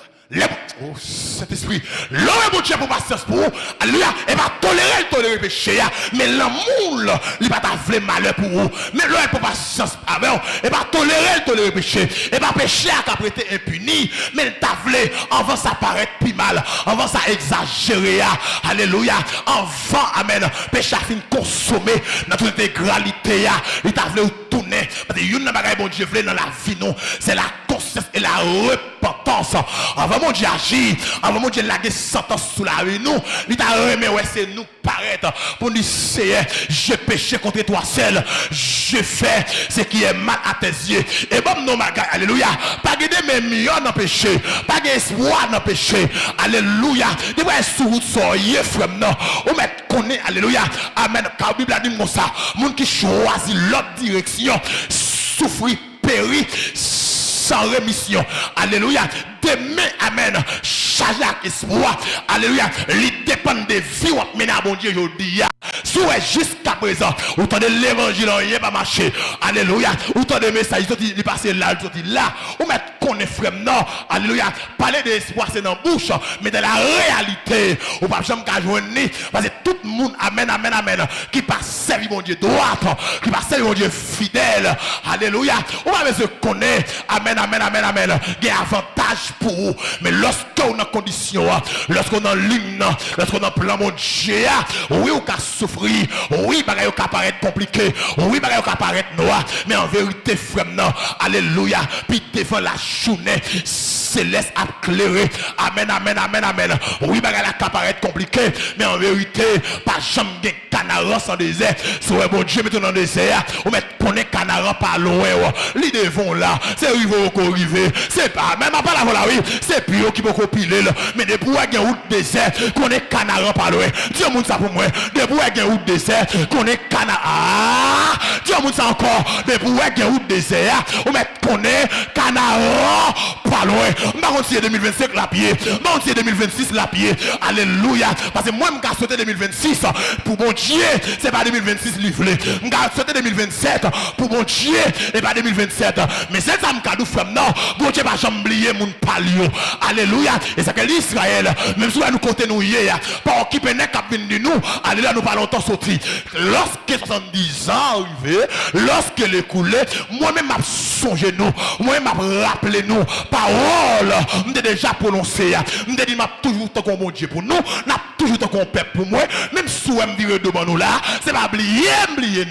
Oh, cet esprit, l'homme est bon Dieu pour patience pour vous. Alléluia. Et va tolérer le péché. Mais l'amour, il va t'avoir malheur pour vous. Mais l'homme est pour patience avec vous. Et va tolérer le péché. Et va pécher à capiter impuni. Mais il t'avoir avant ça paraît plus mal. Avant ça exagéré. Alléluia. Avant, amen. Péché a fini consommer dans toute intégralité. Il t'avoir tourner. Parce que il y a une bagaille bon Dieu voulait dans la vie, non. C'est la conscience et la repentance. Avant mon Dieu agit, avant mon Dieu laguer sentence sous la rue, nous, il t'a remis, ouais, c'est nous paraître pour nous essayer. J'ai péché contre toi seul, je fais ce qui est mal à tes yeux. Et bon, non, ma gars, alléluia, pas guider mes millions dans péché, pas espoir dans péché, alléluia. Tu vois, sous route, soyez frère, non, on met connaît, alléluia, amen. Car la Bible a dit comme ça, monde qui choisit l'autre direction, souffrir, périr, sans rémission. Alléluia. Demain, amen. Chargé avec espoir. Alléluia. Il dépend des vies où mener à bon Dieu aujourd'hui. Soit jusqu'à présent, autant de l'évangile, il n'est pas marché. Alléluia. Autant de messages, il est passé là, il est là. Ou mettre qu'on est frère, non. Alléluia. Parler d'espoir, c'est dans la bouche. Mais dans la réalité, ou pas jamais qu'à joindre. Parce que tout le monde, amen, amen, amen, qui passe servir mon Dieu droit, qui passe servir mon Dieu fidèle. Alléluia. On va se connaître. Amen, amen, amen, amen. Il y a avantage pour vous. Mais lorsqu'on est en condition, lorsqu'on est en ligne, lorsqu'on est en plan mon Dieu, oui, on peut souffrir, oui, il peut paraître compliqué, oui, il peut paraître noir, mais en vérité, frère, non, alléluia, puis devant la journée céleste à clairer, amen, amen, amen, amen, oui, il peut paraître compliqué, mais en vérité, pas jamais de canard sans désert, soit bon Dieu, mettons dans le désert, on met qu'on est canard pas loin, l'idée vont là, c'est rive au rive, c'est pas, même pas la voilà, oui, c'est pire qui peut copiler, mais des bouts à route désert, qu'on est canard pas loin, Dieu monde ça pour moi, des bouts à route désert, qu'on est canard, ah, Dieu monde ça encore, des bouts à route désert, on met qu'on est canard pas loin, ma c'est 2025 la pied, ma c'est 2026 la pied, alléluia, parce que moi je sauter 2026 pour bon Dieu, c'est pas 2026 livré, je sauter 2027 pour bon Dieu, et pas 2027, mais c'est ça me frère, non, bon Dieu va jamais oublier mon palio, alléluia, et c'est que l'Israël, même si nous comptons nous hier, pas occuper n'est qu'à venir de nous, alléluia, nous pas longtemps sorti, lorsque 70 ans arrivé, lorsque les coulé, moi-même m'a songé nous, moi-même m'a rappelé nous, parole, m'ai déjà prononcé, m'ai dit m'a toujours tant qu'on mon Dieu pour nous, n'a toujours tant qu'on peuple pour moi, même si on me dire devant nous là, c'est pas oublier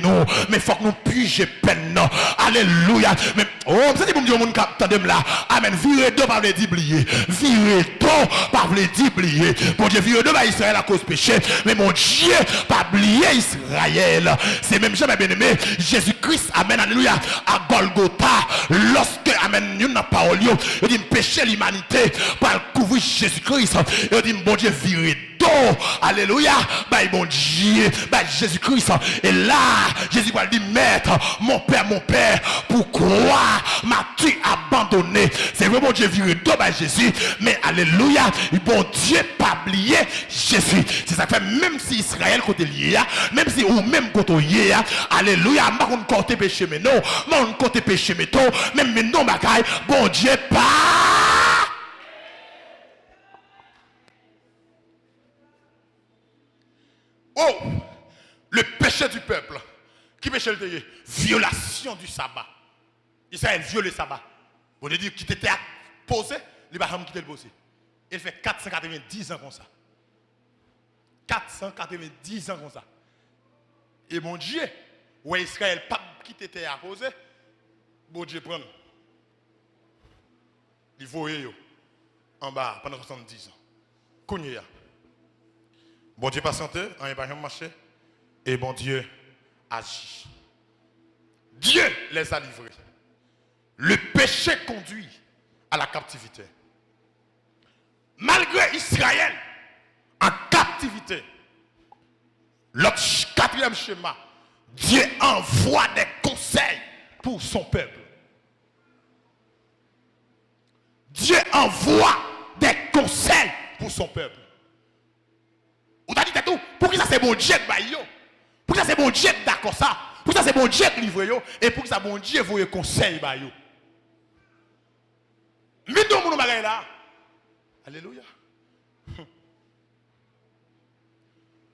nous, mais faut que nous puissions peine, non, alléluia, mais oh, c'est pour me dire mon capitaine là, amen, virer deux pas veut dire oublier, virer deux pas veut dire oublier, mon Dieu, virer deux pas Israël à cause péché, mais mon Dieu, pas oublier Israël, c'est même jamais bien aimé, Jésus-Christ, amen, alléluia, à Golgotha, lorsque, amen, nous n'a pas au lieu, il dit péché l'humanité, par couvrir Jésus-Christ, il dit bon Dieu, virer alléluia, bah mon Dieu, bah Jésus-Christ, et là, Jésus va dire, maître, mon père, pourquoi m'as-tu abandonné? C'est vraiment Dieu viré d'eau, bah Jésus, mais alléluia, bon Dieu, pas oublier Jésus. C'est ça que fait, même si Israël côté lié, même si ou même côté lié, alléluia, ma on côté péché, mais non, mon côté péché, mais non, même mais non, ma caille, bon Dieu, pas. Oh, le péché du peuple. Qui péché le violation du sabbat. Israël viole le sabbat. Bon Dieu dit qu'il était posé, il va jamais quitter le posé. Il fait 490 ans comme ça. 490 ans comme ça. Et mon Dieu, où Israël pas quitter terre à poser, bon Dieu prend. Il voyait en bas pendant 70 ans. Kounya. Bon Dieu patienté, on pas jamais marché et bon Dieu agit. Dieu les a livrés. Le péché conduit à la captivité. Malgré Israël en captivité, l'autre quatrième schéma, Dieu envoie des conseils pour son peuple. Dieu envoie des conseils pour son peuple. On t'a dit tout, pour qui ça c'est bon Dieu de bailler, pour qui ça c'est bon Dieu d'accord ça, pour qui ça c'est bon Dieu de livrer et pour qui ça bon Dieu voyer conseil bailler. Mais nous mon bagay là. Alléluia.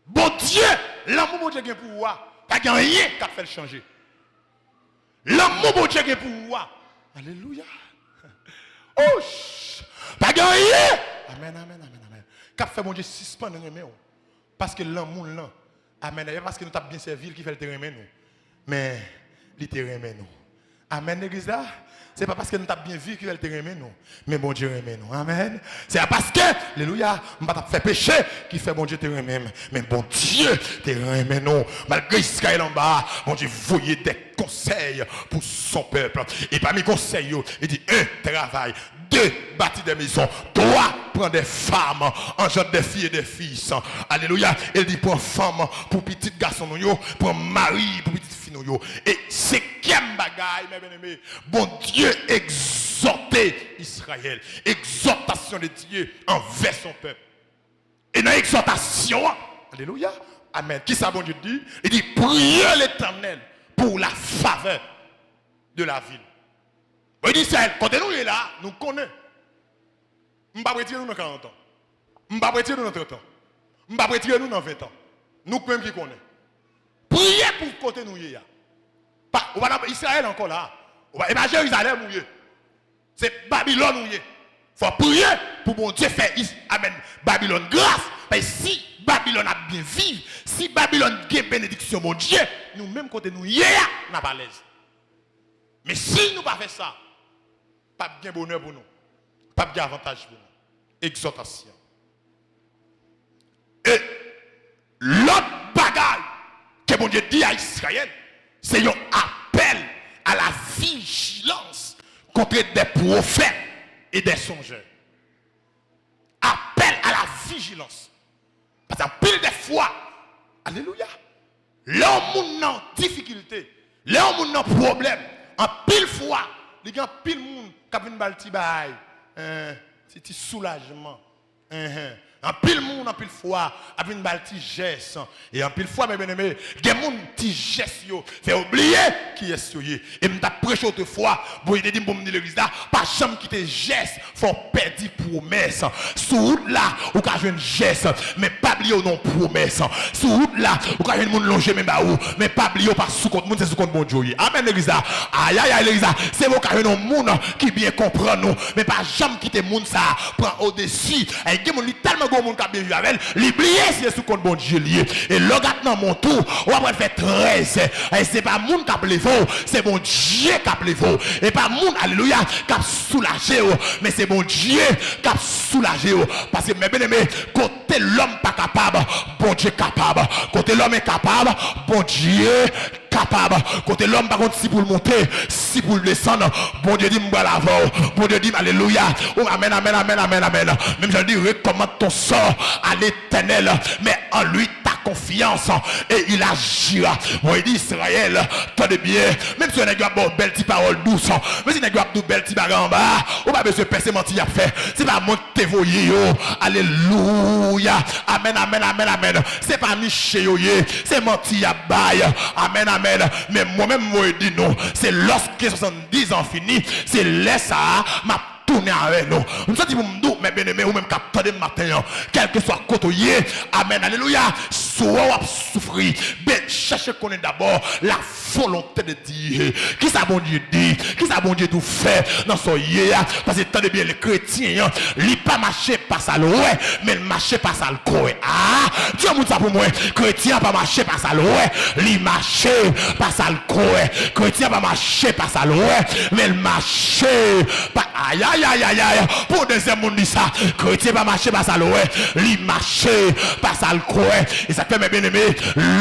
Bon Dieu, l'amour bon Dieu qui est pour vous, pas rien qui fait le changer. L'amour bon Dieu qui est pour vous. Alléluia. Oh, pas rien. Amen, amen, amen, amen. Qu'a fait bon Dieu suspendre nous. Parce que l'amour là, amen, parce que nous avons bien servi qui fait le terrain nous. Mais il terrain nous. Amen, l'église là. C'est pas parce que nous avons bien vu qu'il va le terrain nous. Mais bon Dieu aime nous. Amen. C'est parce que, alléluia, nous n'avons pas fait péché qui fait bon Dieu terrain même. Mais bon Dieu terrain aime nous. Malgré Israël en bas, bon Dieu voyait des conseils pour son peuple. Et parmi les conseils, il dit 1, travail. 2, bâtir des maisons. 3, prendre des femmes, engendre des filles et des fils. Alléluia. Il dit prends femme pour petit garçon, prends mari pour petite fille. Et cinquième bagaille, mes bien-aimés, bon Dieu exhortait Israël. Exhortation de Dieu envers son peuple. Et dans l'exhortation, alléluia, amen. Qui ça bon Dieu dit? Il dit priez l'Éternel pour la faveur de la ville. Bon, il dit Israël, quand nous est là, nous connaissons. Je ne vais pas retirer nous dans 40 ans. Je ne vais pas retirer nous dans 30 ans. Je ne vais pas retirer nous dans 20 ans. Nous même qui connaissons. Priez pour côté nous. Israël encore là. Et pas Jérusalem. C'est Babylone. Il faut prier pour mon Dieu faire amen, Babylone grâce. Mais si Babylone a bien vivre, si Babylone a bénédiction, mon Dieu, nous même côté nous, nous n'a pas l'aise. Mais si nous ne pas faire ça, pas de bonheur pour nous, pas de avantage pour nous. Exhortation. Et l'autre bagaille que mon Dieu dit à Israël, c'est un appel à la vigilance contre des prophètes et des songeurs. Appel à la vigilance. Parce que pile des fois, alléluia, l'homme en difficulté, l'homme en problème, en pile fois, il y a pile monde qui a une balti bail, c'est un soulagement. En pile monde, en pile fois, a une balti geste. Et en pile fois, mes bien-aimés, il y a des gens qui gestent, fait oublier qui est ce. Et je prêché autrefois, pour dire pour me dire l'église là, pas jamais quitter geste, faut perdre promesse. Sur route là, ou quand je une geste, mais pas oublier non promesse. Sur route là, ou quand je une longer même baou, mais pas oublier pas sous compte monde, c'est sous compte bon Dieu. Amen l'église là. Aïe aïe aïe l'église là, c'est vous quand un monde qui bien comprend nous, mais pas jamais quitter monde ça, prend au-dessus. Et il y a tellement bon monde qui a bien vu avec elle, l'oublier si c'est sous compte bon Dieu lié. Et le gars dans mon tour, on va faire 13. Et c'est pas monde qui a appelé vous, c'est bon Dieu qui a appelé vous. Et pas monde, alléluia, qui a soulagé, mais c'est bon Dieu qui a soulagé. Parce que mes bien-aimés, côté l'homme pas capable, bon Dieu capable. Côté l'homme est capable, bon Dieu capable. Côté l'homme par contre si pour le monter, si pour le descendre, bon Dieu dit m'ba l'avant. Bon Dieu dit alléluia. Oh amen amen amen amen amen. Même je dis recommande ton sort à l'Éternel, mais en lui ta confiance et il agira. Moi il dit Israël, tenez bien, même si on a bon belle petite parole douce, mais si on a bon belle petite bagarre en bas, on va besoin passer menti a fait. C'est pas monter voyer yo. Alléluia. Amen amen amen amen. C'est pas niché yo, c'est menti a bail. Amen amen. Mais moi-même, moi, je dis non. C'est lorsque 70 ans fini, c'est là ça, ma tourner avec nous. Nous sommes dit, mais bien aimé, ou même capteur de matin, quel que soit côtoyé, amen, alléluia, soit souffrir, ben cherchez qu'on est d'abord la volonté de Dieu. Qui ça bon Dieu dit, qui ça bon Dieu tout fait dans son yé, parce que tant de bien les chrétiens, ils pas marcher par ça le ouais, mais marcher par ça le croix. Ah, Dieu m'a dit ça pour moi, chrétien pas marcher par ça le ouais, ils marcher par ça le croix. Chrétien pas marcher par ça le ouais, mais marcher par aïe aïe aïe aïe aïe. Pour deuxième monde dit ça, chrétien pas marcher par ça le ouais, ils marcher par ça le croix. Et ça fait mes bien-aimés,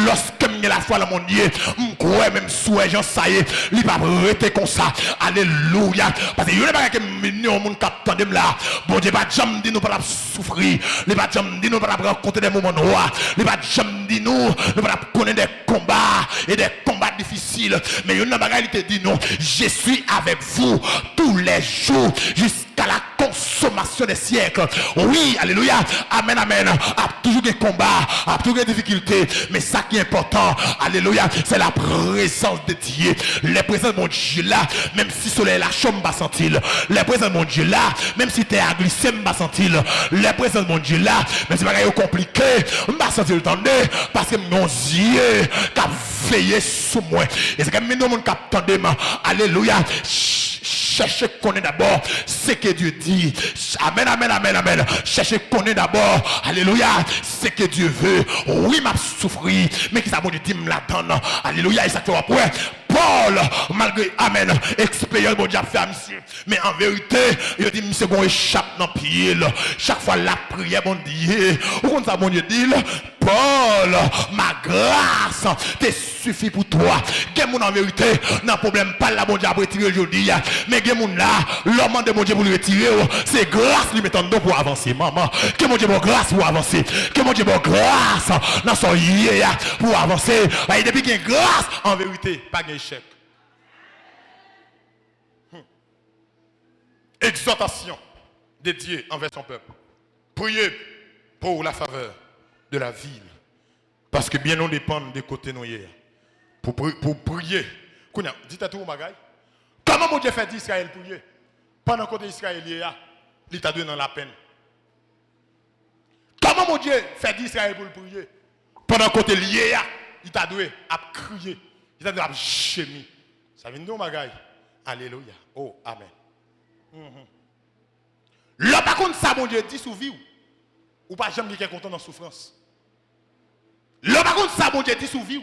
lorsque j'ai la foi dans mon Dieu, je crois même sous gens ça y est, il va rester comme ça. Alléluia. Parce que il n'y a pas que nous monde captant de là. Bon Dieu pas jamais dit nous pas souffrir, il pas jamais dit nous pas rencontrer des moments noirs, il pas jamais dit nous pas connaître des combats et des combats difficiles. Mais il y a une bagaille qui dit non, je suis avec vous tous les jours jusqu'à la consommation des siècles. Oui, alléluia. Amen, amen. A toujours des combats, a toujours des difficultés, mais ça qui est important, alléluia, c'est la présence de Dieu. La présence de mon Dieu là, même si le soleil la chambre va sentir. La présence de mon Dieu là, même si tu es à glisser, va sentir. La présence de mon Dieu là, même si c'est compliqué, va sentir le temps parce que mon Dieu qui a veillé sur moi. Et c'est comme nous mon capteur de main. Alléluia. Cherchez connaître d'abord ce que Dieu dit. Amen, amen, amen, amen. Cherchez connaître d'abord, alléluia, ce que Dieu veut. Oui, m'a souffri, mais qui ça bon Dieu dit me la donne. Alléluia, et ça fait après. Paul, malgré, amen, expérience, bon Dieu a fait, monsieur. Mais en vérité, il dit, monsieur, qu'on échappe dans le pied. Chaque fois, la prière, bon Dieu. Où on ça, bon Dieu dit, Paul, ma grâce te suffit pour toi. Quel monde en vérité, n'a problème pas là, bon Dieu a retiré aujourd'hui. Mais quel monde là, l'homme de mon Dieu pour le retirer, c'est grâce lui mettant pour avancer, maman. Que mon Dieu bon grâce pour avancer. Que mon Dieu bon grâce dans son yé pour avancer. Et depuis qu'il y a grâce, en vérité, pas d'échec. Exhortation de Dieu envers son peuple. Priez pour la faveur de la ville. Parce que bien nous dépend des côtés nous hier. Pour prier. Dites à tout le monde, comment mon Dieu fait d'Israël prier? Pendant que Israël il t'a donné dans la peine. Comment mon Dieu fait d'Israël pour le prier? Pendant que il t'a donné à crier. Il t'a donné à gémir. Ça vient de nous, magaï. Alléluia. Oh, amen. Là, par contre, ça, mon Dieu dit sous vie. Ou pas jamais quelqu'un content dans la souffrance. Là, par contre, ça, mon Dieu dit sous vie.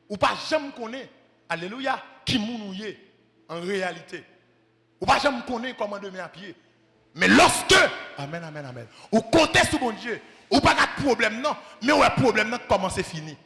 Ou pas jamais connaître. Alléluia. Qui mounouye en réalité. Ou pas jamais connaître comment de mettre à pied. Mais lorsque, amen, amen, amen, ou comptez sur mon Dieu, ou pas de problème, non, mais ou un problème, non, comment c'est fini.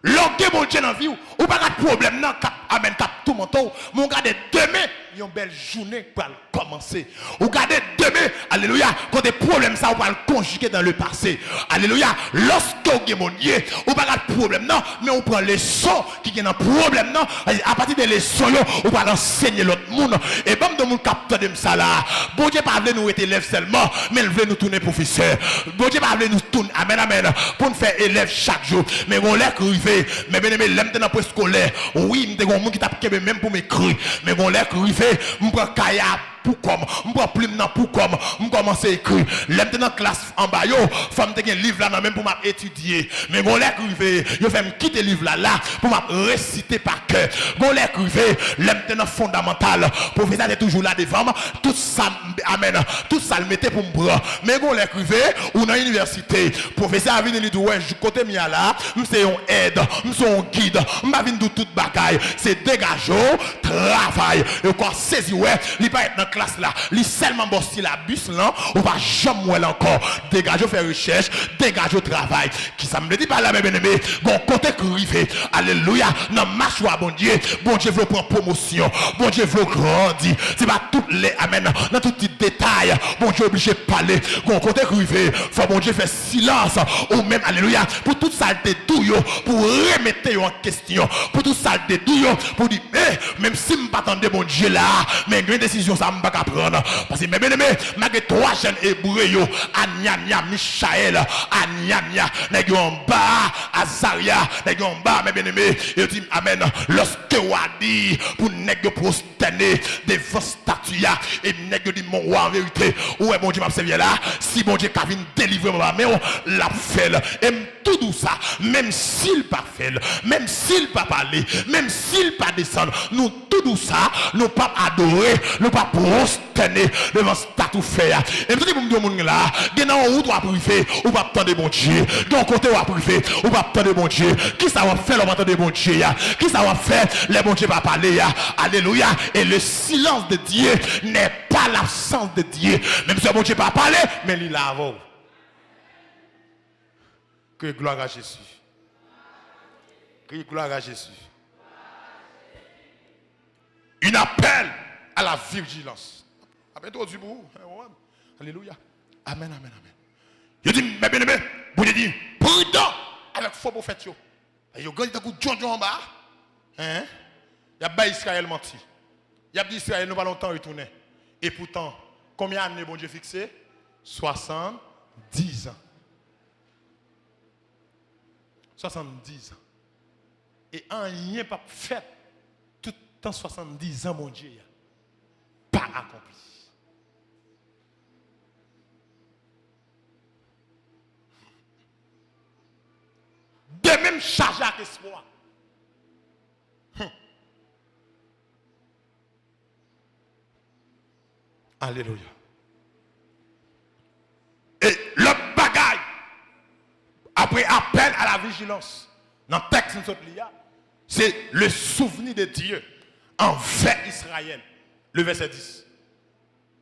Lorsque mon Dieu dans la vie, ou pas de problème, non, amen, cap tout mon temps, mon gars de demain, il y a une belle journée pour commencer. Ou regardez demain, alléluia, quand des problèmes, ça, on va le conjuguer dans le passé. Alléluia, lorsque vous avez mon Dieu, ou pas de problème, non, mais on prend les sons qui ont un problème, non, à partir des leçons, on va enseigner l'autre monde. Et bon, de mon capteur de ça là, bon Dieu, pas nous être élèves seulement, mais il veut nous tourner professeur. Bon Dieu, pas nous tourner, amen, amen, pour nous faire élèves chaque jour. Mais on l'a crivé, mais bien aimé, l'aime dans le scolaire, oui, il y a des gens qui tapent même pour m'écrire, mais on l'a crivé, je prends Kaya pour comme, je prends plume pour comme, je commence à écrire. L'aime dans la classe en bas, femme te un livre là même pour m'étudier. Mais on l'a crivé, je vais me quitter le livre là pour me réciter par cœur. On l'a crivé, l'aime dans fondamental, professeur est toujours là devant, tout ça, amen, tout ça le mettait pour me prendre. Mais on l'a crivé, ou dans l'université, professeur a venu lui dire, ouais, je côté mia là, c'est un aide, c'est un guide, je vais venir toute bagaille, c'est dégageau, travail. Et quand saisi, ouais, il va être dans la classe là, il seulement bosser la bus là, on va jamais encore. Dégageau faire recherche, dégageau travail. Qui ça me dit par là, mes bien-aimés, bon côté crivé, alléluia, dans marche ou bon Dieu veut prendre promotion, bon Dieu veut grandir. C'est pas toutes les, amen, dans tout petit détail, bon Dieu obligé de parler, bon côté crivé, faut bon Dieu faire silence, ou même, alléluia, pour toute saleté douille, pour remettre en question, pour toute saleté douille, pour dire, même si je ne m'attendais bon Dieu là, mais une décision ça me pas prendre. Parce que mes bien-aimés, malgré 3 jeunes hébreux, Anania, Michaël, Anania, nèg en bas, Azaria, nèg en bas, mes bien-aimés, et dit amen. Lorsque on a dit pour nèg prosterner devant statue, et nèg dit mon roi en vérité, ouais bon Dieu m'a servi là, si bon Dieu qu'a vinn délivrer ma main, l'a fait. Et tout ça, même s'il pas fait, même s'il pas parlé, même s'il pas descend, nous tout ça, nous pas adorer, nous pas prosterner devant statue fait. Et me dit pour me dire là, dans où doit priver ou pas attendre bon Dieu, dans côté ou priver ou pas attendre bon Dieu. Qui ça va faire l'entendre bon Dieu ya? Qui ça va faire les bon Dieu va parler ya? Alléluia. Et le silence de Dieu n'est pas l'absence de Dieu. Même si bon Dieu pas parler, mais il là avant. Que gloire à Jésus. Que gloire à Jésus. Une appel à la vigilance. Appelle-toi du bout. Alléluia. Amen, amen, amen. Je dis, mes bien-aimés, vous dites, prudent avec faux prophètes. Il y a un coup de John en bas. Il y a pas Israël menti. Il y a dit Israël nous pas longtemps retourner. Et pourtant, combien d'années bon Dieu fixé? 70 ans. 70 ans. Et rien pas fait tout le temps 70 ans, mon Dieu. Pas accompli. De même chargé avec espoir. Alléluia. Et le bagaille, après appel à la vigilance, dans le texte c'est le souvenir de Dieu envers Israël. Le verset 10.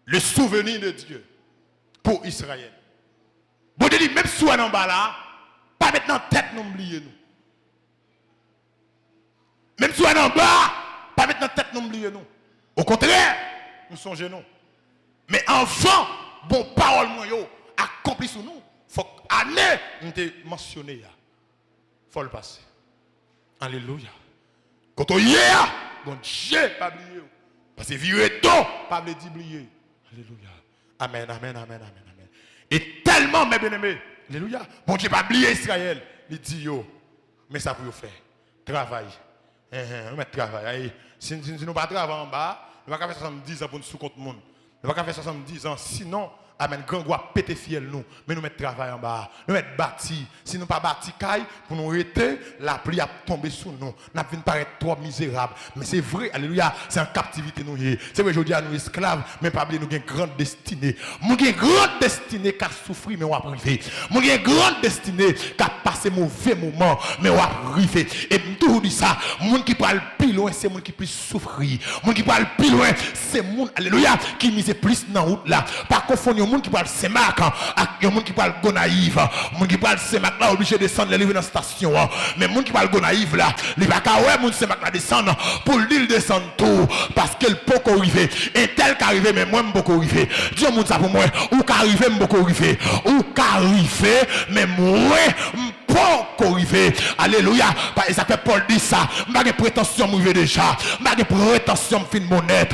Le souvenir de Dieu pour Israël. Bon Dieu dit, même si on est en bas là, pas maintenant tête nous oublier nous. Même si on est en bas, pas maintenant tête nous oublier nous. Au contraire, nous songeons nous. Mais enfant, bon parole moi yo accompli sur nous. Faut année nous te mentionné ya. Faut le passer. Alléluia. Quand on y est, bon Dieu pas oublier. Parce que virer ton pas oublier. Alléluia. Amen, amen, amen, amen, amen. Et tellement mes bien-aimés. Alléluia. Bon Dieu pas oublier Israël. Il dit yo, mais ça pour faire travail. On met travail. Si nous pas travailler en bas, nous pas faire 70 ans pour nous sous compte monde. Nous pas faire 70 ans sinon amen grand doit péter fiel nous mais nous mettre travail en bas nous mettre bâti si nous pas bâti caille pour nous arrêter la pluie a tombé sur nous n'a vinn paraître trop misérable mais c'est vrai alléluia c'est en captivité nous c'est vrai aujourd'hui nous esclaves mais pas oublier nous une grande destinée nous une grande destinée qui a souffrir mais on va priver nous une grande destinée qui a passé mauvais moment mais on va priver et tout dit ça monde qui parle plus loin c'est monde qui plus souffrir monde qui parle plus loin c'est monde alléluia qui mise plus dans route là pas confondre monde qui parle Semak avec monde qui parle Gonaïve monde qui parle Semak là obligé de descendre les dans la station mais monde qui parle Gonaïve là il va pas ouais monde Semak là descendre pour l'île descendre tout parce qu'elle peut arriver et tel qu'arriver mais moi beaucoup arriver Dieu monde ça pour moi ou qu'arriver beaucoup arriver ou qu'arriver mais moi pas arriver alléluia et ça fait Paul dit ça pas de prétention m'arriver déjà pas de prétention fin monnaie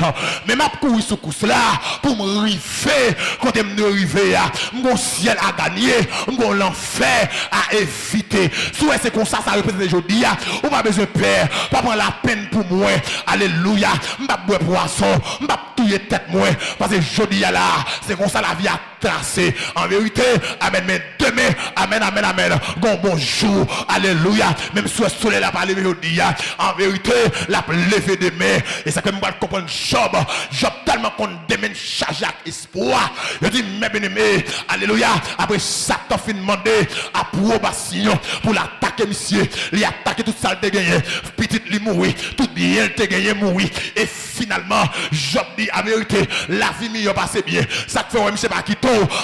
mais m'a courir sous course là pour me river quand me river mon ciel à gagner mon l'enfer à éviter soit c'est comme ça représente aujourd'hui ou pas besoin père pas prendre la peine pour moi alléluia m'pas boire poisson m'pas touiller tête moi parce que aujourd'hui là c'est comme ça la vie a tracé en vérité amen mais demain amen amen amen bonjour alléluia même si le soleil n'a pas levé aujourd'hui en vérité la levé demain et ça que nous va comprendre Job tellement qu'on demain chargé avec espoir je dis mes bien-aimés alléluia après Satan fin demander approbation pour l'attaquer monsieur il a attaqué toute ça de gagné petite li mourir tout bien te gagné mourir et finalement Job dit en vérité la vie mieux passé bien ça fait ouais monsieur pas qui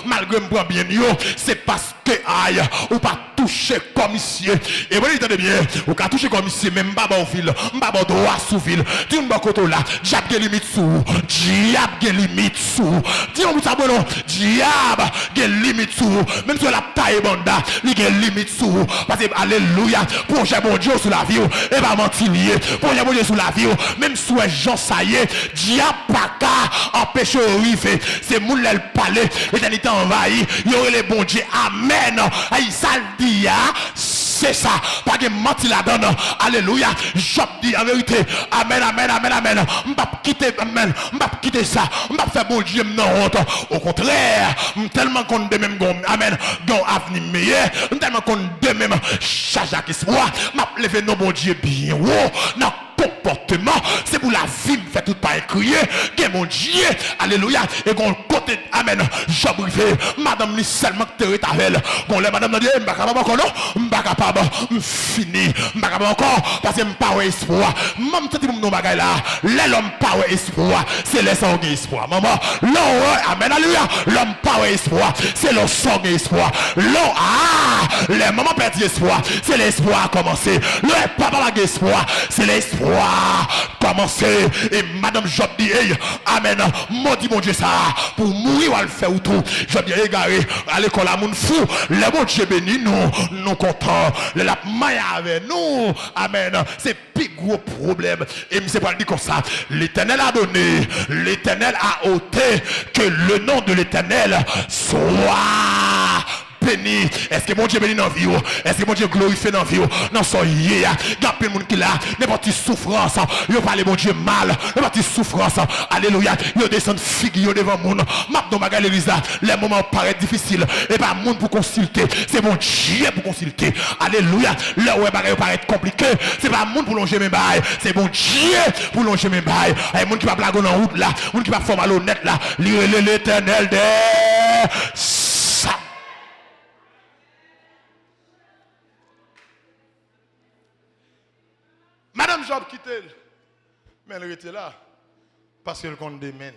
malgré me prend bien yo c'est parce que aïe ou pas tout toucher comme ici. Et vous entendez bien, ou ka toucher comme ici, même pas bon ville, pas bon droit sous ville. Dis un bon côté là, diable gen limite sous, diable gen limite sous. Dis on ça bon non, diable gen limite sous. Même sur la taille banda, il gen limite sous. Parce que alléluia, pour j'ai bon Dieu sur la vie, et pas mentir lié. Pour j'ai bon Dieu sur la vie, même sous un Jean ça y est, diable pas qu'à empêcher au rive. C'est moun le palais, l'éternité envahie, il y aurait les bons Dieu. Amen. Aïe, ça le dit, c'est ça. Pas de mentir là-dedans. Alléluia. Job dit en vérité. Amen, amen, amen, amen. Je ne vais pas quitter, amen. Je ne vais pas quitter ça. Je ne vais pas faire bon Dieu non honte. Au contraire, je suis tellement content de même. Amen. Gon avenir meilleur. Je suis tellement content de même. Charge à qui soit. Je vais lever nos bon Dieu bien haut. Non. Comportement, c'est pour la vie, me fait tout pas crier, que mon Dieu, alléluia, et qu'on côté, amen, Job rivé, madame, ni seulement que tu es avec elle, qu'on les madame, dit, m'ba capable encore, non, m'ba capable, m'fini, m'ba capable encore, parce que m'pa espoir, maman, tu dis, mon bagay là, l'homme pas espoir, c'est les sangs espoir, maman, l'homme, amen, alléluia, l'homme pas espoir, c'est le sang espoir, l'homme, les mamans perdent espoir, c'est l'espoir à commencer, le papa n'a espoir, c'est l'espoir commencer. Et madame Job dit, hey, amen, maudit mon Dieu ça, pour mourir ou à le faire ou tout. Job dit, égaré, à l'école à mon fou, le bon Dieu béni nous, nous contents, le lap maille avec nous, amen, c'est plus gros problème. Et c'est pas le dire comme ça, l'Éternel a donné, l'Éternel a ôté, que le nom de l'Éternel soit béni. Est-ce que mon Dieu béni dans la vie? Est-ce que mon Dieu glorifie dans la vie? Non, soyez. Il y a plein de monde qui là, n'importe quelle souffrance, il parle mon Dieu mal, n'importe quelle souffrance, alléluia, il descend figure devant le monde. Maintenant, ma l'église là, les moments paraissent difficiles, et pas monde pour consulter, c'est mon Dieu pour consulter, alléluia. Là où les paraît compliqué, c'est pas monde pour longer mes bails, c'est mon Dieu pour longer mes bails. Il y a monde qui va blaguer dans la route là, monde qui va faire mal honnête là, l'Éternel des Madame Job quitte, mais elle était là parce qu'elle compte des mains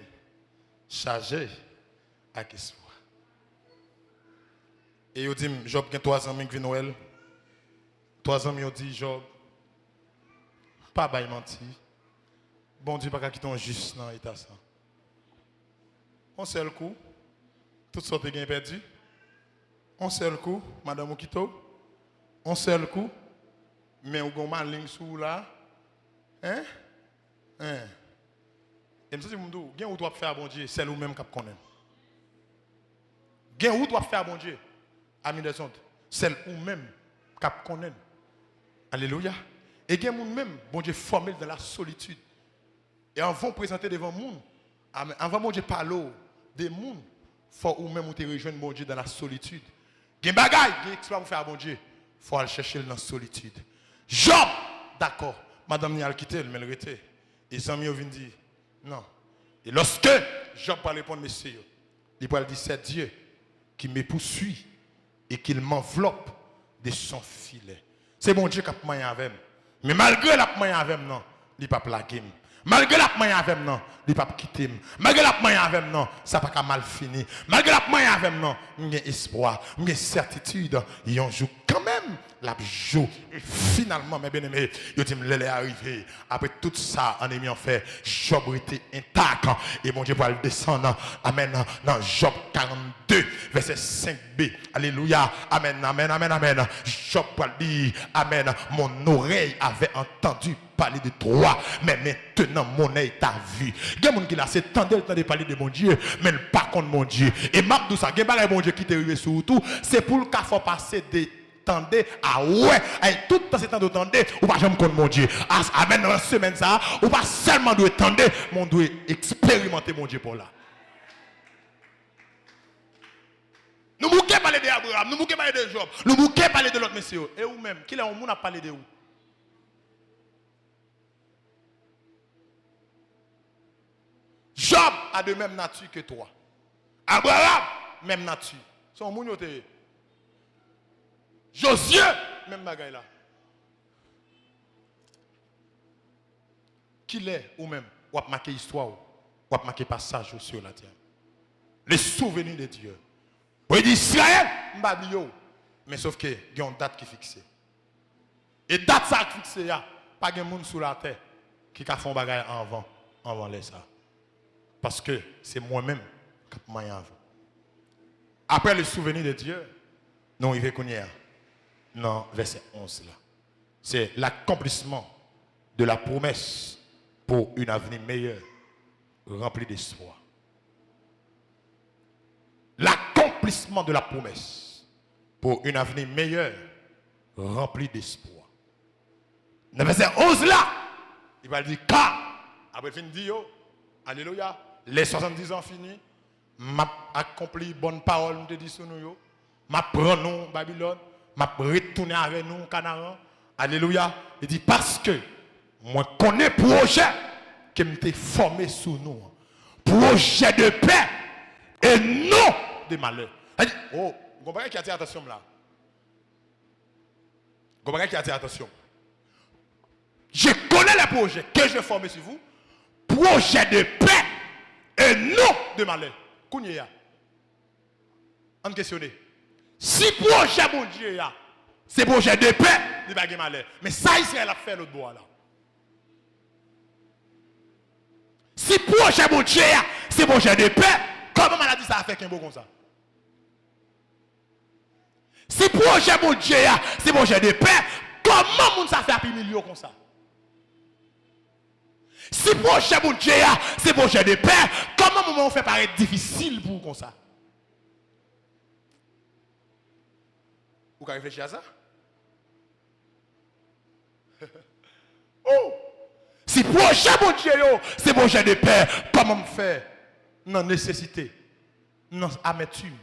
chargées avec espoir. Et il dit, Job a 3 ans qui vient Noël. 3 ans, il dit, Job, pas bail menti. Bon Dieu, pas quitter un juste dans l'état ça. On seul coup, toutes sortes de gains perdus. On seul coup, Madame Okito. On seul coup. Mais on a une ligne sous là. Hein? Et je me dis, gen ou doit faire bon Dieu, c'est nous-mêmes qui connaissons. Gen ou doit faire bon Dieu, ami des autres, c'est nous-mêmes qui connaissons. Alléluia. Et gen nous-mêmes, bon Dieu formé dans la solitude. Et avant de présenter devant le monde, avant bon Dieu parler des mondes, il faut ou même te rejoindre bon Dieu dans la solitude. Gen bagay, gen exploit pour faire bon Dieu, il faut aller chercher dans la solitude. Job, d'accord, madame n'y a quitté, mais elle était. Et les amis viennent dire, non. Et lorsque Job va répondre, messieurs, il va dire, c'est Dieu qui me poursuit et qu'il m'enveloppe de son filet. C'est mon Dieu qui a pris avec moi. Mais malgré la pris avec moi, il ne va pas plaguer. Malgré la pris avec moi, il ne va pas quitter. Malgré la pris avec moi, ça ne va pas mal fini. Malgré la pris avec moi, j'ai espoir, j'ai certitude. Il y a un jour quand même, la joue. Et finalement, mes bien-aimés, il dit, il est arrivé. Après tout ça, on est mis en fait, Job était intact. Et mon Dieu va le descendre. Amen. Dans Job 42, verset 5b. Alléluia. Amen, amen, amen, amen. Job va le dire, amen. Mon oreille avait entendu parler de toi, mais maintenant mon œil t'a vu. Il y a des gens qui là, c'est tendre le temps de parler de mon Dieu, mais pas contre mon Dieu. Et m'a dit ça, il y a des mon Dieu qui t'est arrivé sur tout, c'est pour le cas faut passer des tendez ah ouais et tout dans ce temps de tendez ou pas jamais contre mon Dieu. Amen. Dans la semaine ça ou pas seulement doit tendre, mais on doit expérimenter mon Dieu pour là. Nous moquons parler d'Abraham, nous moquons parler de Job, nous moquons parler de l'autre monsieur. Et vous même, qui est au monde a parlé de vous? Job a de même nature que toi. Abraham, même nature. Son moun yote. Josué, même bagaille là. Qui l'est ou même, ou a marqué histoire, ou a marqué passage sur la terre. Les souvenirs de Dieu. Vous dites Israël, m'babli yo. Mais sauf que, il y a une date qui est fixée. Et date ça qui est fixée, il n'y a pas de monde sur la terre qui a fait un bagage avant les ça. Parce que c'est moi-même qui ai fait avant. Après le souvenir de Dieu, nous arrivons qu'on y est. Non, verset 11 là. C'est l'accomplissement de la promesse pour une avenir meilleure, remplie d'espoir. L'accomplissement de la promesse pour une avenir meilleure, remplie d'espoir. Dans verset 11 là, il va dire car, après fin dit yo, alléluia, les 70 ans finis, m'a accompli bonne parole, me dit sur nous yo, m'a prend nous Babylone, m'a retourné avec nous Canaan, alléluia, il dit parce que moi connais projet qui m'était formé sous nous, projet de paix et non de malheur. Oh, vous comprenez qui attire attention là? Vous comprenez qui attire attention? Je connais les projets que je formé sur vous, projet de paix et non de malheur. Kounya. On questionne. Si projet mon Dieu c'est projet de paix, il va pas malheur. Mais ça Israël a fait l'autre bois là. Si projet mon Dieu c'est projet de paix, comment maladie ça a fait qu'un beau comme ça? Si projet mon Dieu c'est projet de paix, comment moun ça fait un million comme ça? Si projet mon Dieu c'est projet de paix, comment on fait paraître difficile pour comme ça? Vous pouvez réfléchir à ça? Oh! Si projet mon Dieu c'est projet de paix, comment on fait? Non nécessité, non amertume,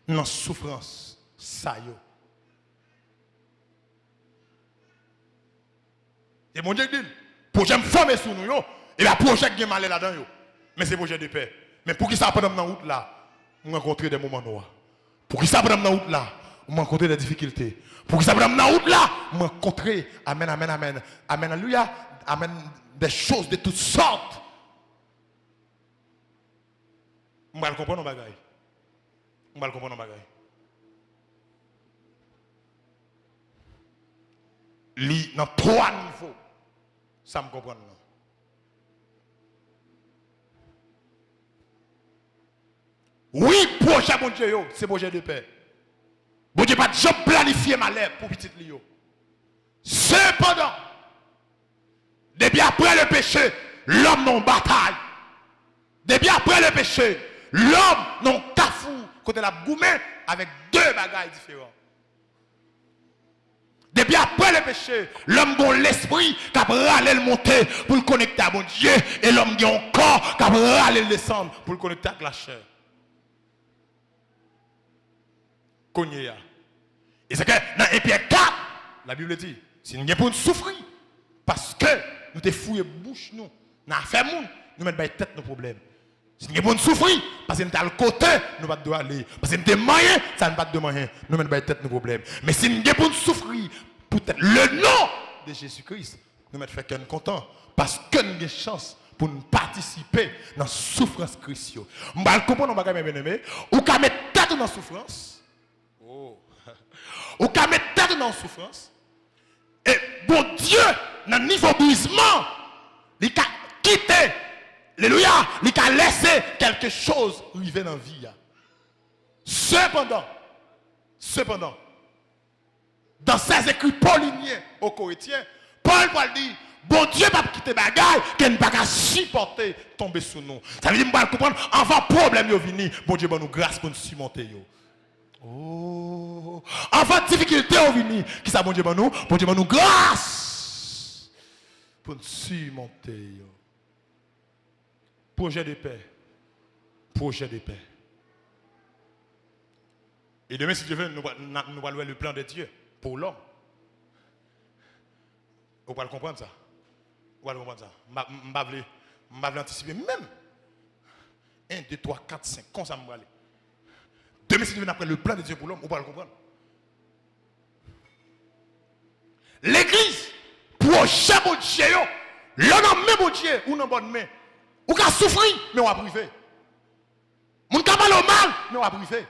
non souffrance, ça yo. C'est mon Dieu qui dit, projet me former sur nous yo, et la projet qui est mal là-dedans yo. Mais c'est projet de paix. Mais pour qui ça pendant dans route là, on rencontrer des moments noirs. Pour qui ça pendant dans route là, on rencontrer des difficultés. Pour qui ça pendant dans route là, on rencontrer amen amen amen. Amen alléluia, amen des choses de toutes sortes. On va comprendre nos bagailles. On va comprendre nos bagailles. Li dans 3 niveaux. Ça me comprend non. Oui, projet bon Dieu, c'est projet de paix. Bon Dieu pas de jamais planifier malheur pour petit Lio. Cependant, depuis après le péché, l'homme non bataille. Depuis après le péché, l'homme non cafou côté la goumé avec 2 bagailles différents. Depuis après le péché, l'homme a l'esprit qui a râlé le monter pour le connecter à mon Dieu et l'homme a un corps qui a râlé le descendre pour le connecter avec la chair. Konyea. Et c'est que dans 1 Pierre 4, la Bible dit, si nous avons souffrir, parce que nous te fouillé bouche nous, nous avons fait moun, nous mettons tête nos problèmes. Si nous avons souffrir, parce que nous sommes à le côté, nous ne pouvons pas aller. Parce que nous sommes moyens, ça ne va pas de moyens, nous mettons tête nos problèmes. Mais si nous avons souffrir, peut-être le nom de Jésus-Christ, nous mettons fait qu'un content, parce que nous avons chance pour nous participer dans la souffrance Christ. Nous allons comprendre, mes bien-aimés, ou qu'à mettre tête dans la souffrance. Ou qu'à mettre tête dans la souffrance. Et bon Dieu, dans le niveau brisement, il a quitté, alléluia, il a laissé quelque chose arriver dans la vie. Cependant, dans ses écrits pauliniens aux Corinthiens, Paul va dire, bon Dieu va quitter bagaille, qu'il ne va pas supporter tomber sur nous. Ça veut dire, qu'on va comprendre, avant problème yo vini, bon Dieu va nous grâce pour nous surmonter yo. Oh, avant difficulté au vini, qui ça bon Dieu va nous grâce pour nous surmonter yo. Projet de paix. Projet de paix. Et demain, si Dieu veut, nous allons voir le plan de Dieu pour l'homme. Vous pouvez comprendre ça? Vous pouvez comprendre ça? Je ne vais pas anticiper même. 1, 2, 3, 4, 5. Comment ça me va aller? Demain, si Dieu veut après le plan de Dieu pour l'homme, vous pouvez comprendre. L'église, projet mon Dieu, l'homme en main mon Dieu, ou dans bonne main. Ou qu'à souffrir, mais on va priver. Mon cabal au mal, mais on va priver.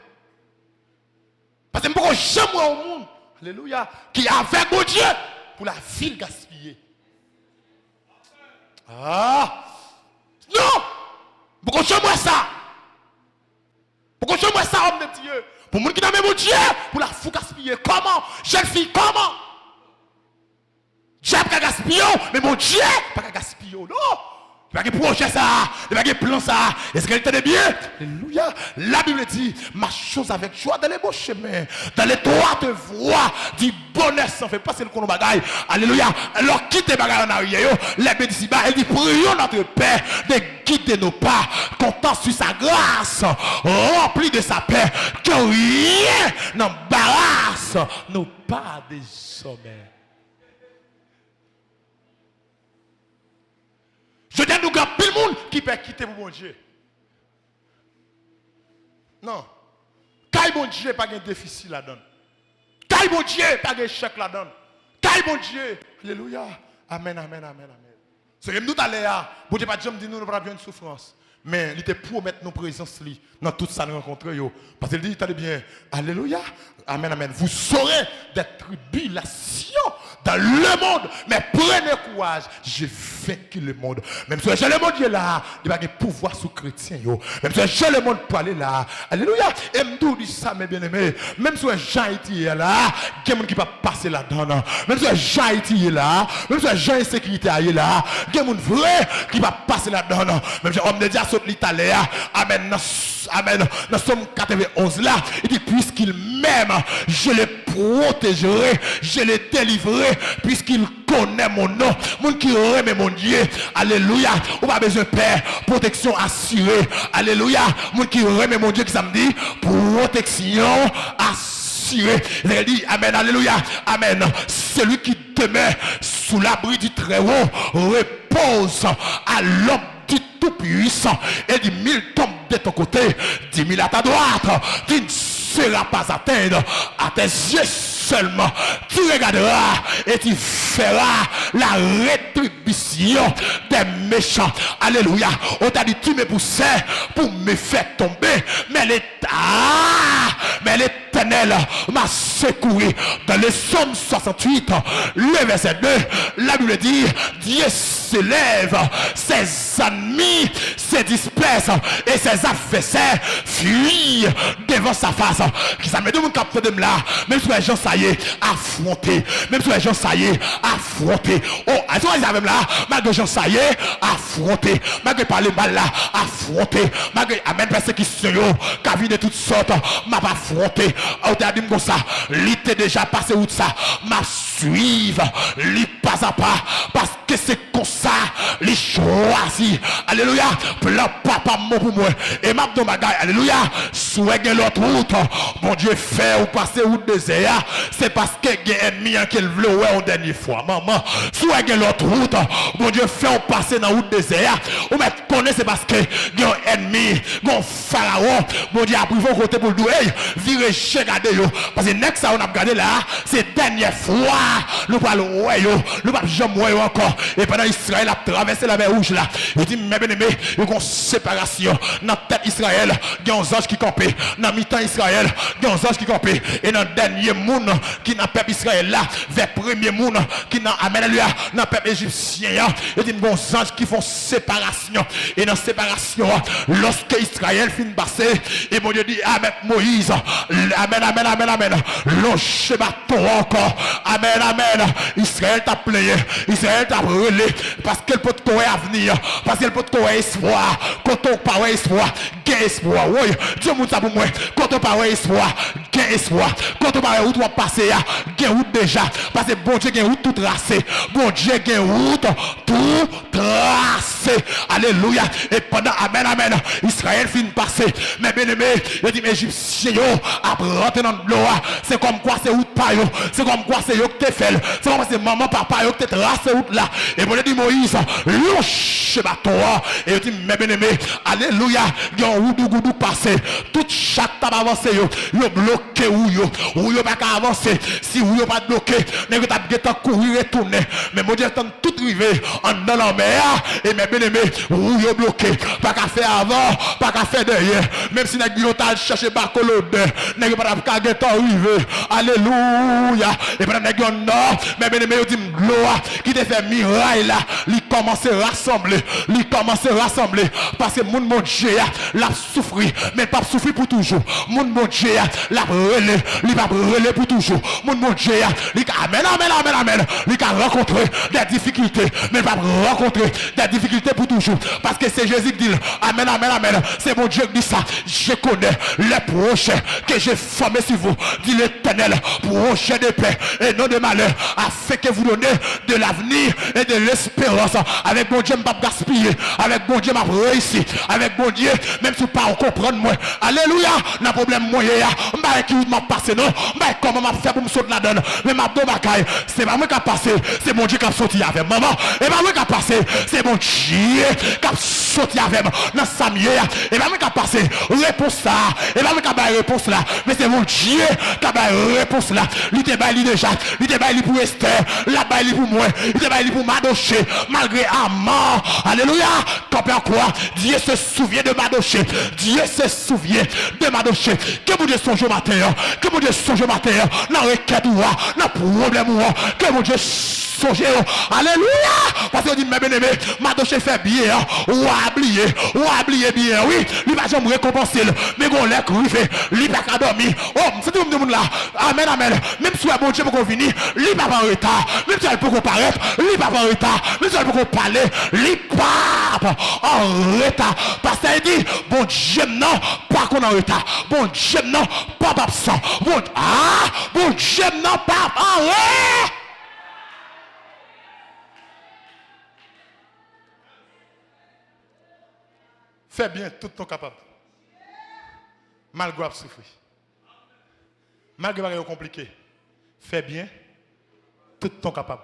Parce que je ne jamais au monde, alléluia, qui avec mon Dieu pour la ville gaspillée. Ah! Non! Pourquoi je moi ça? Pourquoi je moi ça, homme de Dieu? Pour mon qui n'a même mon Dieu, pour la fou gaspiller. Comment? Jeune fille, comment? Dieu pas gaspiller, mais mon Dieu pas gaspiller. Non! Il n'y a pas de projet ça, il n'y a pas de plan ça. Est-ce qu'elle était bien? Alléluia. La Bible dit, marche chose avec joie dans les beaux chemins, dans les droites voies du bonheur sans fait passer le bagaille. Alléluia. Alors quittez bagaille en arrière. Les bénédictions, elle dit, prions notre Père de guider nos pas, comptant sur sa grâce, rempli de sa paix, que rien n'embarrasse nos pas des sommets. Je dis à nous, grand pile monde qui peut quitter pour mon Dieu. Non. Quand mon Dieu pas de déficit là-dedans. Quand mon Dieu pas de chèque là-dedans. Quand mon Dieu. Alléluia. Amen, amen, amen, amen. C'est que nous allons là. Bon Dieu pas de nous ne pas bien de souffrance. Mais il était pour mettre nos présences dans toute sa rencontre. Parce qu'il dit, attendez bien. Alléluia. Amen, amen. Vous saurez des tribulations dans le monde. Mais prenez courage. J'ai vaincu le monde. Même si le monde est là, il va y avoir pouvoir sous chrétien. Même si le monde peut aller là. Alléluia. Et me dit ça, mes bien-aimés. Même si Jean est là, il y a des gens qui peuvent passer là-dedans. Même si Jean est là, même si Jean est sécurité est là, il y a des gens vrais qui peuvent passer là-dedans. Même si on me dit à ce l'Italien. Amen. Amen. Dans Somme 91 là, il dit puisqu'il m'aime, je le protégerai, je le délivrerai, puisqu'il connaît mon nom. Mon qui aime mon Dieu. Alléluia. On n'a pas besoin de père. Protection assurée. Alléluia. Mon qui aime mon Dieu qui ça me dit protection assurée. Il dit amen. Alléluia. Amen. Celui qui demeure sous l'abri du Très-Haut repose à l'homme tout-puissant. Et dit 1000 tombent de ton côté, 10 000 à ta droite. Tu ne seras pas atteindre à tes yeux seulement. Tu regarderas et tu feras la rétribution des méchants. Alléluia. On t'a dit tu me poussais pour me faire tomber. Mais l'Éternel m'a secouru. Dans le Psaume 68, le verset 2, la Bible dit Dieu s'élève, ses ennemis se dispersent et ses adversaires fuient devant sa face. Qui ça me dit mon cap de là, même si les gens ça y est, affronter, même si les gens ça y est, affronter. Oh, est-ce que vous avez là, malgré les gens ça y est, affronter, malgré parler mal là, affronter, malgré amen persécution, qui de toutes sortes, m'a affronté. Oh, t'as dit comme ça, l'ité déjà passé où ça, m'a suivre, li pas à pas, parce que c'est comme ça, li choisi. Alléluia. Plan papa mon pour moi. Et m'a dans bagaille. Alléluia. Souhaitez l'autre route. Mon Dieu fait ou passer ou désert. C'est parce que il y a ennemi qui veut ouais en dernière fois. Maman, souhaitez l'autre route. Mon Dieu fait ou passer dans route désert. Ou mais connaît c'est parce que il y a un ennemi, un pharaon. Mon Dieu a pris vos côté pour douer. Virez chez garder yo. Parce que next ça on a regardé là, c'est dernière fois. Nous parlons ouais yo. Nous pas jamais ouais encore. Et pendant Israël a traversé la mer rouge là. Il dit mes bien-aimés, il y a une séparation dans tête Israël, il y a un ange qui campait. Dans mi-temps Israël, il y a un ange qui campait. Et dans le dernier monde qui n'a peuple Israël là, vers premier monde qui n'a amen alléluia, dans peuple égyptien, il dit bon anges qui font séparation. Et dans séparation, lorsque Israël finit de passer, et mon Dieu dit amen Moïse, amen amen amen amen. Longe bâton encore. Amen amen. Israël t'a playé, Israël t'a brûlé parce qu'elle peut te à venir, parce qu'elle peut te espoir. Quand on parle espoir, gain espoir. Oui, Dieu m'a dit pour moi. Quand on parle espoir, gain espoir. Quand on parle où tu vas passer, gain route déjà. Parce que bon Dieu gain route tout tracé. Bon Dieu gain route tout tracé. Alléluia. Et pendant amen amen, Israël finit de passer. Mais bien aimé, il dit mes Égyptiens après rentrer dans le bloc. C'est comme quoi c'est route pas yo. C'est comme quoi c'est yo que t'es fait. C'est comme c'est maman papa yo que t'es tracé route là. Et bon dit Moïse, longe bâton. Et il dit mes bien-aimés, alléluia, il y a un goudou passé. Tout chaque table avancé yo bloqué ou yo pas qu'à avancer. Si ou yo pas bloqué, mais que t'as courir retourner. Mais mon Dieu t'en tout rivé en dans la mer et mes bien aimé, ou yo bloqué, pas qu'à faire avant, pas qu'à faire derrière, même si nèg yo t'a chercher bacolode, nèg pas qu'à gagner temps arrivé. Alléluia. Et pendant nèg yo non, mais bien aimé yo dit gloire qui te fait miraille là, li commence à rassembler, parce que mon Dieu l'a souffri, mais pas souffrir pour toujours. Mon Dieu l'a relé, il va relé pour toujours. Mon Dieu, il amen, il a rencontré des difficultés, mais pas rencontrer des difficultés pour toujours. Parce que c'est Jésus qui dit, amen, c'est mon Dieu qui dit ça. Je connais les projets que j'ai formés sur vous, dit l'Éternel, projets de paix et non de malheur, afin que vous donnez de l'avenir et de l'espérance. Avec mon Dieu, je ne vais pas gaspiller. Avec mon Dieu, je vais réussir. Avec mon Dieu, même si pas comprendre moi. Alléluia. N'a problème moi je vais qui m'a passé non. Mais comment m'a fait pour me sauter la donne. Mais ma bonne bagaille, c'est pas moi qui a passé, c'est mon Dieu qui a sorti avec maman. Et pas moi qui a passé, c'est mon Dieu qui a sorti avec moi. Dans Samuel, et pas moi qui a passé réponse ça. Et pas moi qui a baillé réponse là, mais c'est mon Dieu qui a baillé réponse là. Il te baillé déjà, il te baillé pour Esther, la baillé pour moi, il te baillé pour Madoché, malgré Amman. Alléluia. Quand quoi, Dieu se souvient de Madoché. Dieu se souvient de Madoché. Que mon Dieu songe au matin, que mon Dieu songe au matin, dans requête ou dans problème ou que mon Dieu songe. Alléluia. Parce que dit mes bien-aimés, Madoché fait bien, ou a oublié bien, oui, il va jamais récompenser, mais on l'a crivé, il va pas dormir. Oh, c'est tout le monde là. Amen. Même si mon Dieu peut venir, il va pas en retard. Même si elle peut comparaître, il va pas en retard. Même si elle peut parler, il pas en retard. Parce qu'il dit, bon Dieu non, pas qu'on en retard. Bon Dieu non, pas absent. Bon Dieu non, pas en retard. Fais bien tout ton capable. Malgré souffrir. Malgré les compliqué. Fais bien tout ton capable.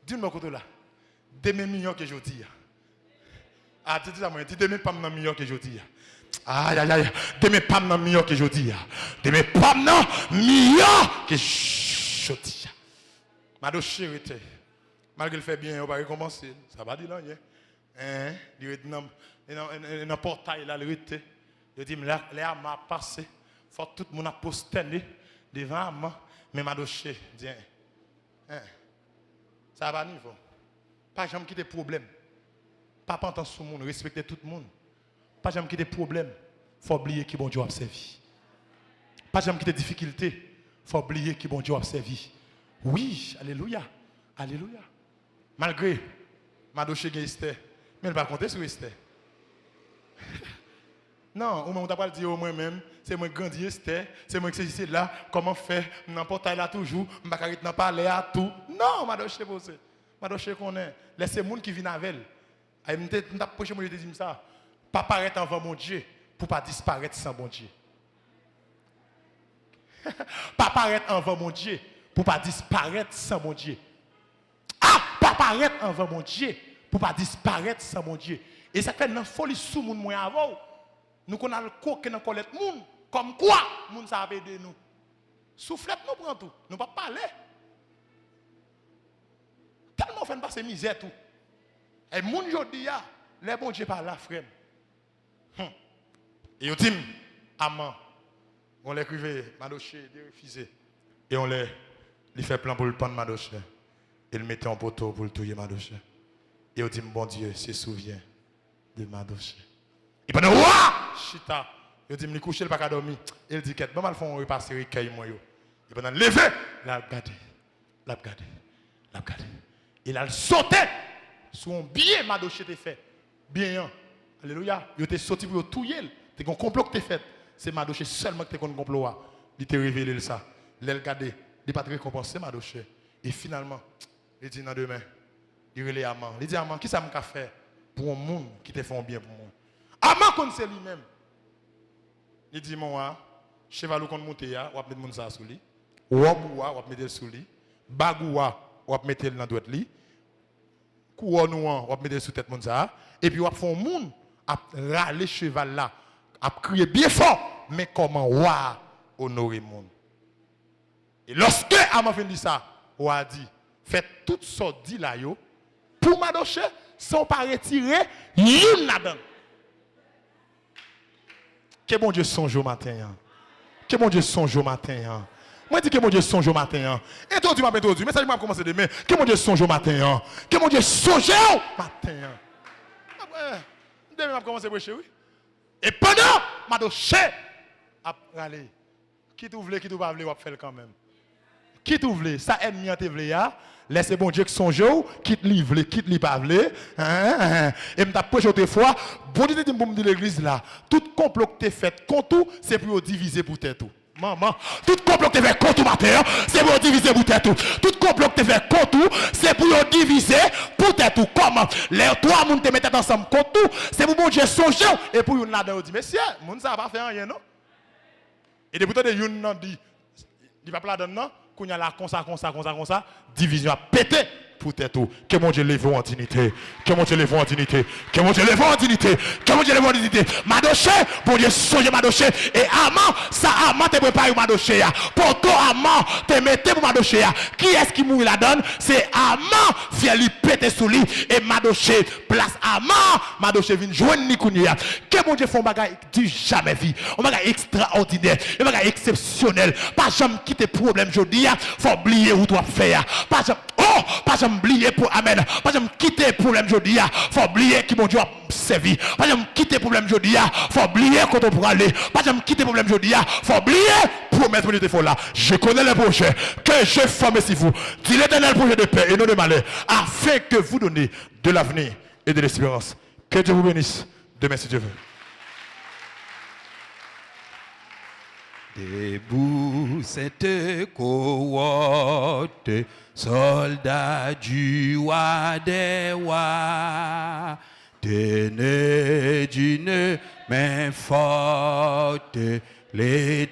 Dis-moi côté là. Demain millions que je dis. Ah, dis ça moi, dis demain pas dans millions que je dis. Aïe. Demain pas dans millions que je dis. Demain pas dans millions que je dis. Mado chérité. Malgré le fait bien, on va recommencer. Ça va dire là, il est dans le portail là, il dit les m'a passé, faut tout le monde a posté devant moi, mais m'a doché dit ça va niveau. Pas jamais quitter problème. Pas entendre tout le monde, respecter tout le monde. Pas jamais quitter problème. Faut oublier qui bon Dieu a servi. Pas jamais quitter difficulté. Faut oublier qui bon Dieu a servi. Oui, alléluia. Alléluia. Malgré m'a doché Esther, mais elle va compter sur Esther. Non, au moment où tu vas dire moi-même, c'est moi qui grandis Esther, c'est moi qui sais là, comment faire, n'importe là toujours, je ne vais pas parler à tout. Non, je ne connais. Laissez les gens qui viennent avec elle. Je vais te dire ça. Pas paraître avant mon Dieu pour ne pas disparaître sans mon Dieu. Pas paraître avant mon Dieu pour ne pas disparaître sans mon Dieu. Pas paraître avant mon Dieu pour ne pas disparaître sans mon Dieu. Et ça fait une folie sous mon moins avant. Nous connaissons le coq dans colette moun. Comme quoi, moun ça va aider nous. Soufflette nous prend tout. Nous pas parler. Tellement fait passer misère tout. Et moun jodi a, les bon Dieu par la frère. Et on dit amen. On l'écrivait Madoché, il refusé. Et on les fait plan pour le prendre Madoché. Et le mettait en poteau pour le touiller Madoché. Et on dit bon Dieu, se souvient de Madoché. Il prend ouah chita. Il dit me coucher le pas dormir. Il dit qu'est mal font repasser recueil moi yo. Il prend lever, l'a regarder. Il a sauté sur un billet Madoché te fait. Bien. Alléluia. Il était sorti pour touiller. C'est un complot que tu fait. C'est Madoché seulement qui te un complot. Il te révélé ça. Il regardé, il pas récompensé Madoché. Et finalement, il dit dans demain, il relève Amman. Il dit Amman, qui ça m'a fait pour un monde qui te fait bien pour moi. Amman qu'on c'est lui-même. Il dit moi, cheval qu'on monte ya, on va mettre mon ça sous lui. Waboua, on va mettre sous lui. Bagoua, on va mettre dans droite lui. Couronouan, on va mettre sous tête mon ça. Et puis on va faire un monde à râler cheval là, à crier bien fort, mais comment wa honorer monde. Et lorsque Amman fin dit ça, on a dit faites toutes sortes dit là yo pour Madoché, sans pas retirer, une là-dedans. Que bon Dieu songe au matin. Que bon Dieu songe au matin. Moi, je dis que mon Dieu songe au matin. Introduit, mais ça, je vais commencer demain. Que mon Dieu songe au matin. Que mon Dieu songe au matin. Demain, je vais commencer à prêcher, oui. Et pendant, ma doché, allez, qui t'ouvre, qui t'ouvre, on va faire quand même. Qui t'ouvre, ça ennemi en te vle, laissez bon Dieu qui songe, qui te livre, qui te livre pas vle. Et me t'approche autrefois, bon Dieu te dit pour me dire l'église là, tout complot que tu fait contre tout, c'est pour diviser pour tout. Maman, tout complot que tu fait contre tout matin, c'est pour diviser pour tout. Tout complot que tu fait contre tout, c'est pour diviser pour tout. Comment les trois moun te mettent ensemble contre tout, c'est pour bon Dieu songe et pour yon là-dedans dit monsieur, moun ça va pas faire rien non. Et depuis que yon nan dit il va pas là dedans. Qu'on y a là comme ça, division a pété pour tête. Que mon Dieu lève en dignité. Que mon Dieu lève en dignité. Que mon Dieu lève en dignité. Que mon Dieu lève en dignité. Madoché, bon Dieu songe Madoché. Et amant, ça amant te prépare Madoché. Pour toi amant te mettez pour Madoché. Qui est-ce qui mourit la donne? C'est amant vient lui péter sous lui. Et Madoché place amant. Madoché vient joindre Nikounia. Que mon Dieu fait un bagage du jamais vu. Un bagage extraordinaire. Un bagage exceptionnel. Pas jamais quitter problème aujourd'hui. Faut oublier où tu vas faire. Pas jamais. Pas jamais oublier pour Amen. Pas jamais quitter problème aujourd'hui. Faut oublier qui mon Dieu a servi. Pas jamais quitter problème aujourd'hui. Faut oublier quand on pourra aller. Pas jamais quitter problème aujourd'hui. Faut oublier promesse pour te là. Je connais les projets que j'ai formés si vous. Dit l'Éternel projet de paix et non de malheur, afin que vous donnez de l'avenir et de l'espérance. Que Dieu vous bénisse. Demain si Dieu veut. Debout cette cohorte, soldats du roi des rois, tenez d'une main forte les